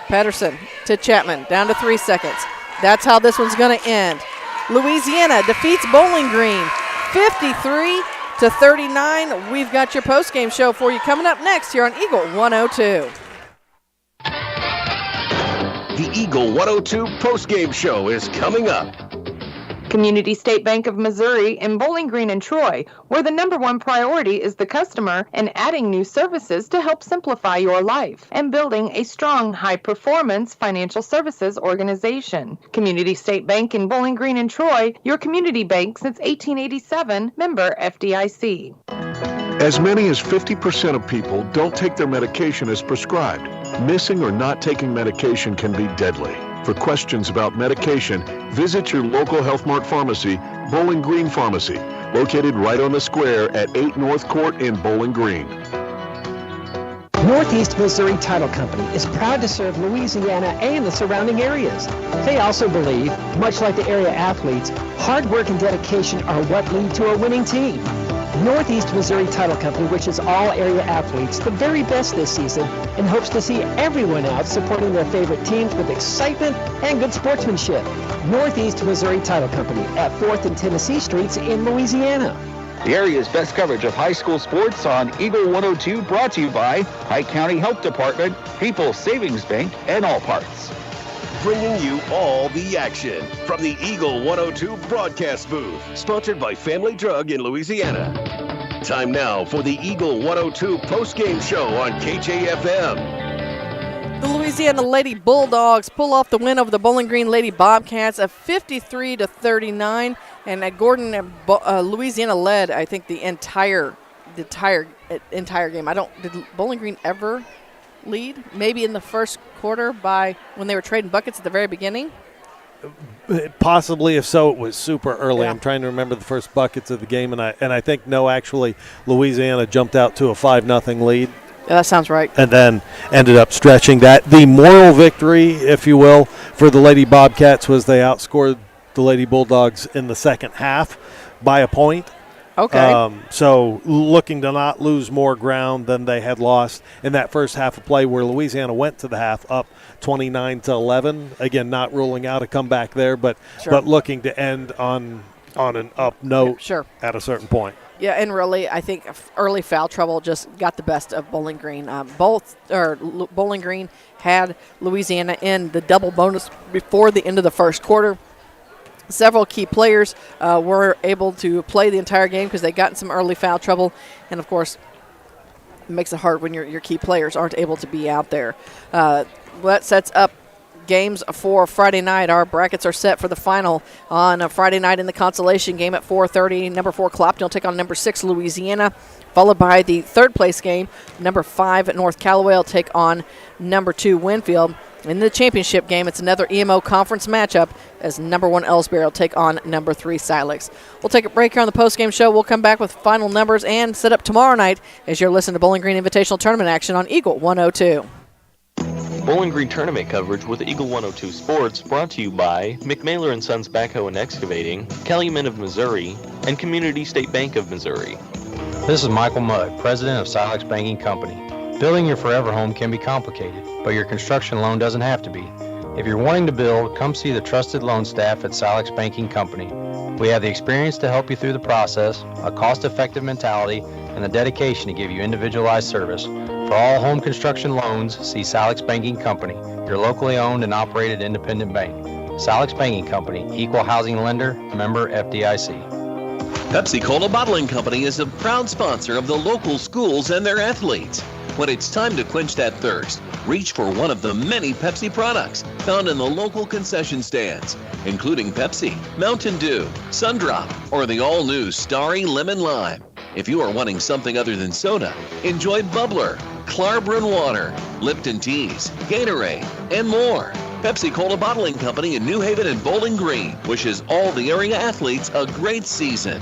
Pedersen to Chapman, down to 3 seconds. That's how this one's going to end. Louisiana defeats Bowling Green 53-39. We've got your postgame show for you coming up next here on Eagle 102. The Eagle 102 postgame show is coming up. Community State Bank of Missouri in Bowling Green and Troy, where the #1 priority is the customer and adding new services to help simplify your life and building a strong, high-performance financial services organization. Community State Bank in Bowling Green and Troy, your community bank since 1887, member FDIC. As many as 50% of people don't take their medication as prescribed. Missing or not taking medication can be deadly. For questions about medication, visit your local Health Mart pharmacy, Bowling Green Pharmacy, located right on the square at 8 North Court in Bowling Green. Northeast Missouri Title Company is proud to serve Louisiana and the surrounding areas. They also believe, much like the area athletes, hard work and dedication are what lead to a winning team. Northeast Missouri Title Company wishes all area athletes the very best this season and hopes to see everyone out supporting their favorite teams with excitement and good sportsmanship. Northeast Missouri Title Company at 4th and Tennessee Streets in Louisiana. The area's best coverage of high school sports on Eagle 102, brought to you by Pike County Health Department, People's Savings Bank, and All Parts. Bringing you all the action from the Eagle 102 broadcast booth, sponsored by Family Drug in Louisiana. Time now for the Eagle 102 postgame show on KJFM. The Louisiana Lady Bulldogs pull off the win over the Bowling Green Lady Bobcats of 53-39, and Gordon, Louisiana led, I think, the entire game. Did Bowling Green ever lead? Maybe in the first quarter by when they were trading buckets at the very beginning? Possibly. If so, it was super early. Yeah. I'm trying to remember the first buckets of the game, and I think actually Louisiana jumped out to a 5-0 lead. Yeah, that sounds right. And then ended up stretching that. The moral victory, if you will, for the Lady Bobcats was they outscored the Lady Bulldogs in the second half by a point. Okay. So looking to not lose more ground than they had lost in that first half of play, where Louisiana went to the half up 29-11. Again, not ruling out a comeback there, but looking to end on an up note at a certain point. Yeah, and really, I think early foul trouble just got the best of Bowling Green. Bowling Green had Louisiana in the double bonus before the end of the first quarter. Several key players were able to play the entire game because they got in some early foul trouble. And, of course, it makes it hard when your key players aren't able to be out there. That sets up games for Friday night. Our brackets are set for the final on a Friday night in the Consolation game at 4:30. Number 4 Clopton will take on number 6 Louisiana, followed by the third place game. Number 5 North Callaway will take on number 2 Winfield. In the championship game, it's another EMO conference matchup as number 1 Ellsbury will take on number 3 Silex. We'll take a break here on the postgame show. We'll come back with final numbers and set up tomorrow night as you're listening to Bowling Green Invitational Tournament action on Eagle 102. Bowling Green tournament coverage with Eagle 102 Sports brought to you by McMailer & Sons Backhoe and Excavating, Calumet of Missouri, and Community State Bank of Missouri. This is Michael Mudd, president of Silex Banking Company. Building your forever home can be complicated, but your construction loan doesn't have to be. If you're wanting to build, come see the trusted loan staff at Silex Banking Company. We have the experience to help you through the process, a cost-effective mentality, and the dedication to give you individualized service. For all home construction loans, see Silex Banking Company, your locally owned and operated independent bank. Silex Banking Company, equal housing lender, member FDIC. Pepsi Cola Bottling Company is a proud sponsor of the local schools and their athletes. When it's time to quench that thirst, reach for one of the many Pepsi products found in the local concession stands, including Pepsi, Mountain Dew, Sundrop, or the all-new Starry Lemon Lime. If you are wanting something other than soda, enjoy Bubbler, Clarbrun Water, Lipton Teas, Gatorade, and more. Pepsi Cola Bottling Company in New Haven and Bowling Green wishes all the area athletes a great season.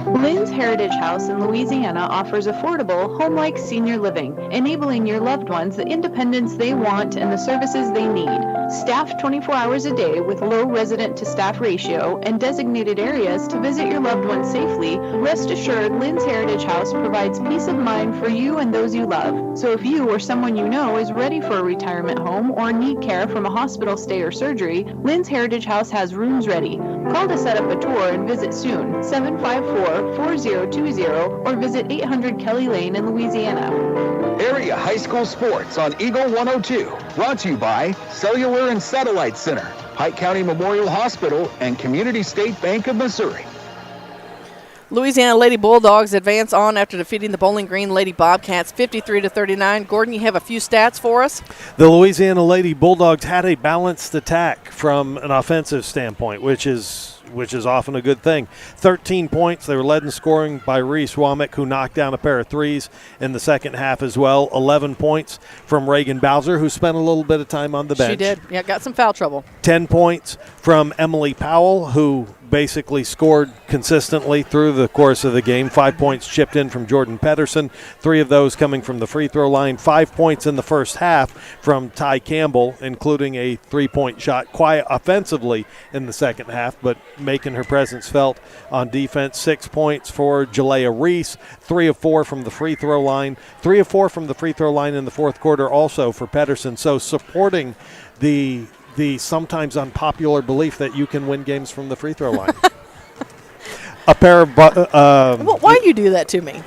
Lynn's Heritage House in Louisiana offers affordable, home-like senior living, enabling your loved ones the independence they want and the services they need. Staffed 24 hours a day with low resident-to-staff ratio and designated areas to visit your loved ones safely, rest assured Lynn's Heritage House provides peace of mind for you and those you love. So if you or someone you know is ready for a retirement home or need care from a hospital stay or surgery, Lynn's Heritage House has rooms ready. Call to set up a tour and visit soon, 754-4020, or visit 800 Kelly Lane in Louisiana. Area high school sports on Eagle 102. Brought to you by Cellular and Satellite Center, Pike County Memorial Hospital, and Community State Bank of Missouri. Louisiana Lady Bulldogs advance on after defeating the Bowling Green Lady Bobcats 53-39. Gordon, you have a few stats for us? The Louisiana Lady Bulldogs had a balanced attack from an offensive standpoint, which is often a good thing. 13 points. They were led in scoring by Reese Womack, who knocked down a pair of threes in the second half as well. 11 points from Reagan Bowser, who spent a little bit of time on the bench. She did. Yeah, got some foul trouble. 10 points from Emily Powell, who basically scored consistently through the course of the game. 5 points chipped in from Jordan Pedersen, 3 of those coming from the free throw line. 5 points in the first half from Ty Campbell, including a three-point shot, quiet offensively in the second half, but making her presence felt on defense. 6 points for Jalea Reese, 3 of 4 from the free throw line. 3 of 4 from the free throw line in the fourth quarter also for Pedersen. So supporting the sometimes unpopular belief that you can win games from the free throw line. A pair of why do you do that to me?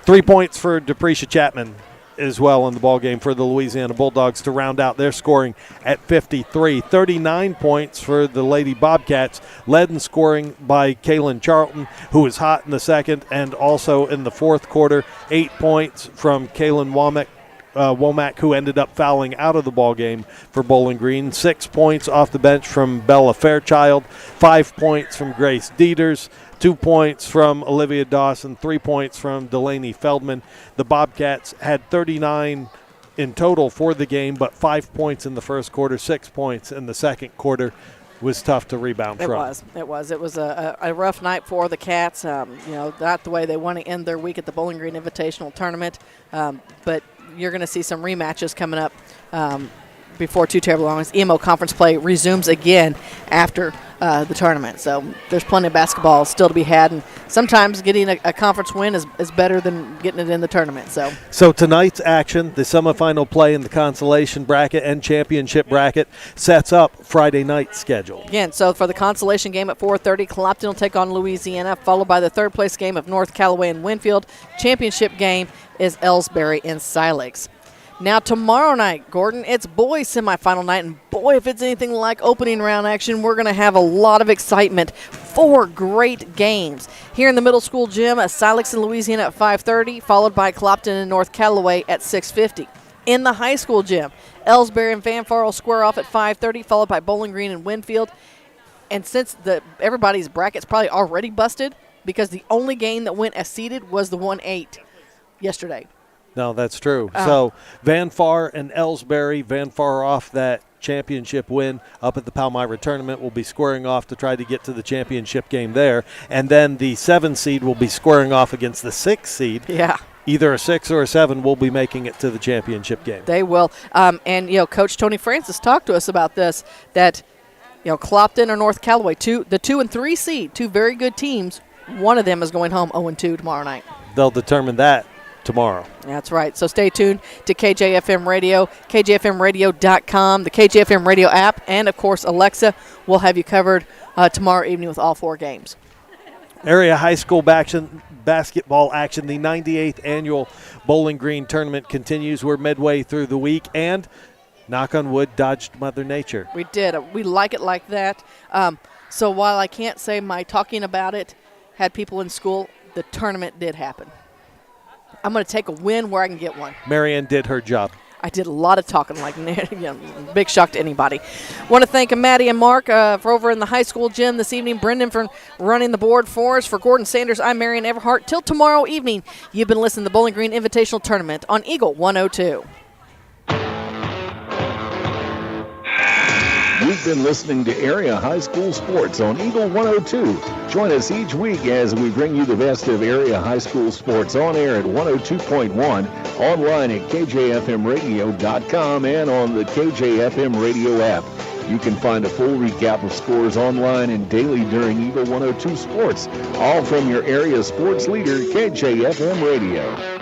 3 points for Deprecia Chapman as well in the ball game for the Louisiana Bulldogs to round out their scoring at 53. 39 points for the Lady Bobcats, led in scoring by Kaylin Charlton, who was hot in the second and also in the fourth quarter. 8 points from Kaylin Womack, who ended up fouling out of the ball game for Bowling Green. 6 points off the bench from Bella Fairchild. 5 points from Grace Dieters. 2 points from Olivia Dawson. 3 points from Delaney Feldman. The Bobcats had 39 in total for the game, but 5 points in the first quarter, 6 points in the second quarter. Was tough to rebound from. It was a rough night for the Cats. Not the way they want to end their week at the Bowling Green Invitational Tournament, but you're going to see some rematches coming up before too terribly long as EMO conference play resumes again after the tournament. So there's plenty of basketball still to be had, and sometimes getting a conference win is better than getting it in the tournament. So tonight's action, the semifinal play in the Consolation bracket and championship bracket, sets up Friday night's schedule. Again, so for the Consolation game at 4:30, Clopton will take on Louisiana, followed by the third place game of North Callaway and Winfield. Championship game is Ellsbury and Silex. Now tomorrow night, Gordon, it's boys semifinal night, and boy, if it's anything like opening round action, we're going to have a lot of excitement. 4 great games. Here in the middle school gym, Silex and Louisiana at 5:30, followed by Clopton and North Callaway at 6:50. In the high school gym, Ellsbury and Fanfare will square off at 5:30, followed by Bowling Green and Winfield. And since everybody's bracket's probably already busted, because the only game that went as seeded was the 1-8 yesterday. No, that's true. So Van Far and Ellsbury, Van Far off that championship win up at the Palmyra tournament, will be squaring off to try to get to the championship game there. And then the 7 seed will be squaring off against the 6 seed. Yeah. Either a 6 or a 7 will be making it to the championship game. They will. And, Coach Tony Francis talked to us about this, that, Clopton or North Callaway, the 2 and 3 seed, 2 very good teams, one of them is going home 0-2 tomorrow night. They'll determine that tomorrow. That's right. So stay tuned to KJFM Radio, KJFMradio.com, the KJFM Radio app, and, of course, Alexa will have you covered tomorrow evening with all 4 games. Area high school basketball action. The 98th annual Bowling Green tournament continues. We're midway through the week, and knock on wood, dodged Mother Nature. We did. We like it like that. So while I can't say my talking about it had people in school, the tournament did happen. I'm going to take a win where I can get one. Marianne did her job. I did a lot of talking, big shock to anybody. Want to thank Maddie and Mark for over in the high school gym this evening. Brendan for running the board for us. For Gordon Sanders, I'm Marianne Everhart. Till tomorrow evening, you've been listening to the Bowling Green Invitational Tournament on Eagle 102. You've been listening to Area High School Sports on Eagle 102. Join us each week as we bring you the best of area high school sports on air at 102.1, online at KJFMradio.com, and on the KJFM Radio app. You can find a full recap of scores online and daily during Eagle 102 Sports, all from your area sports leader, KJFM Radio.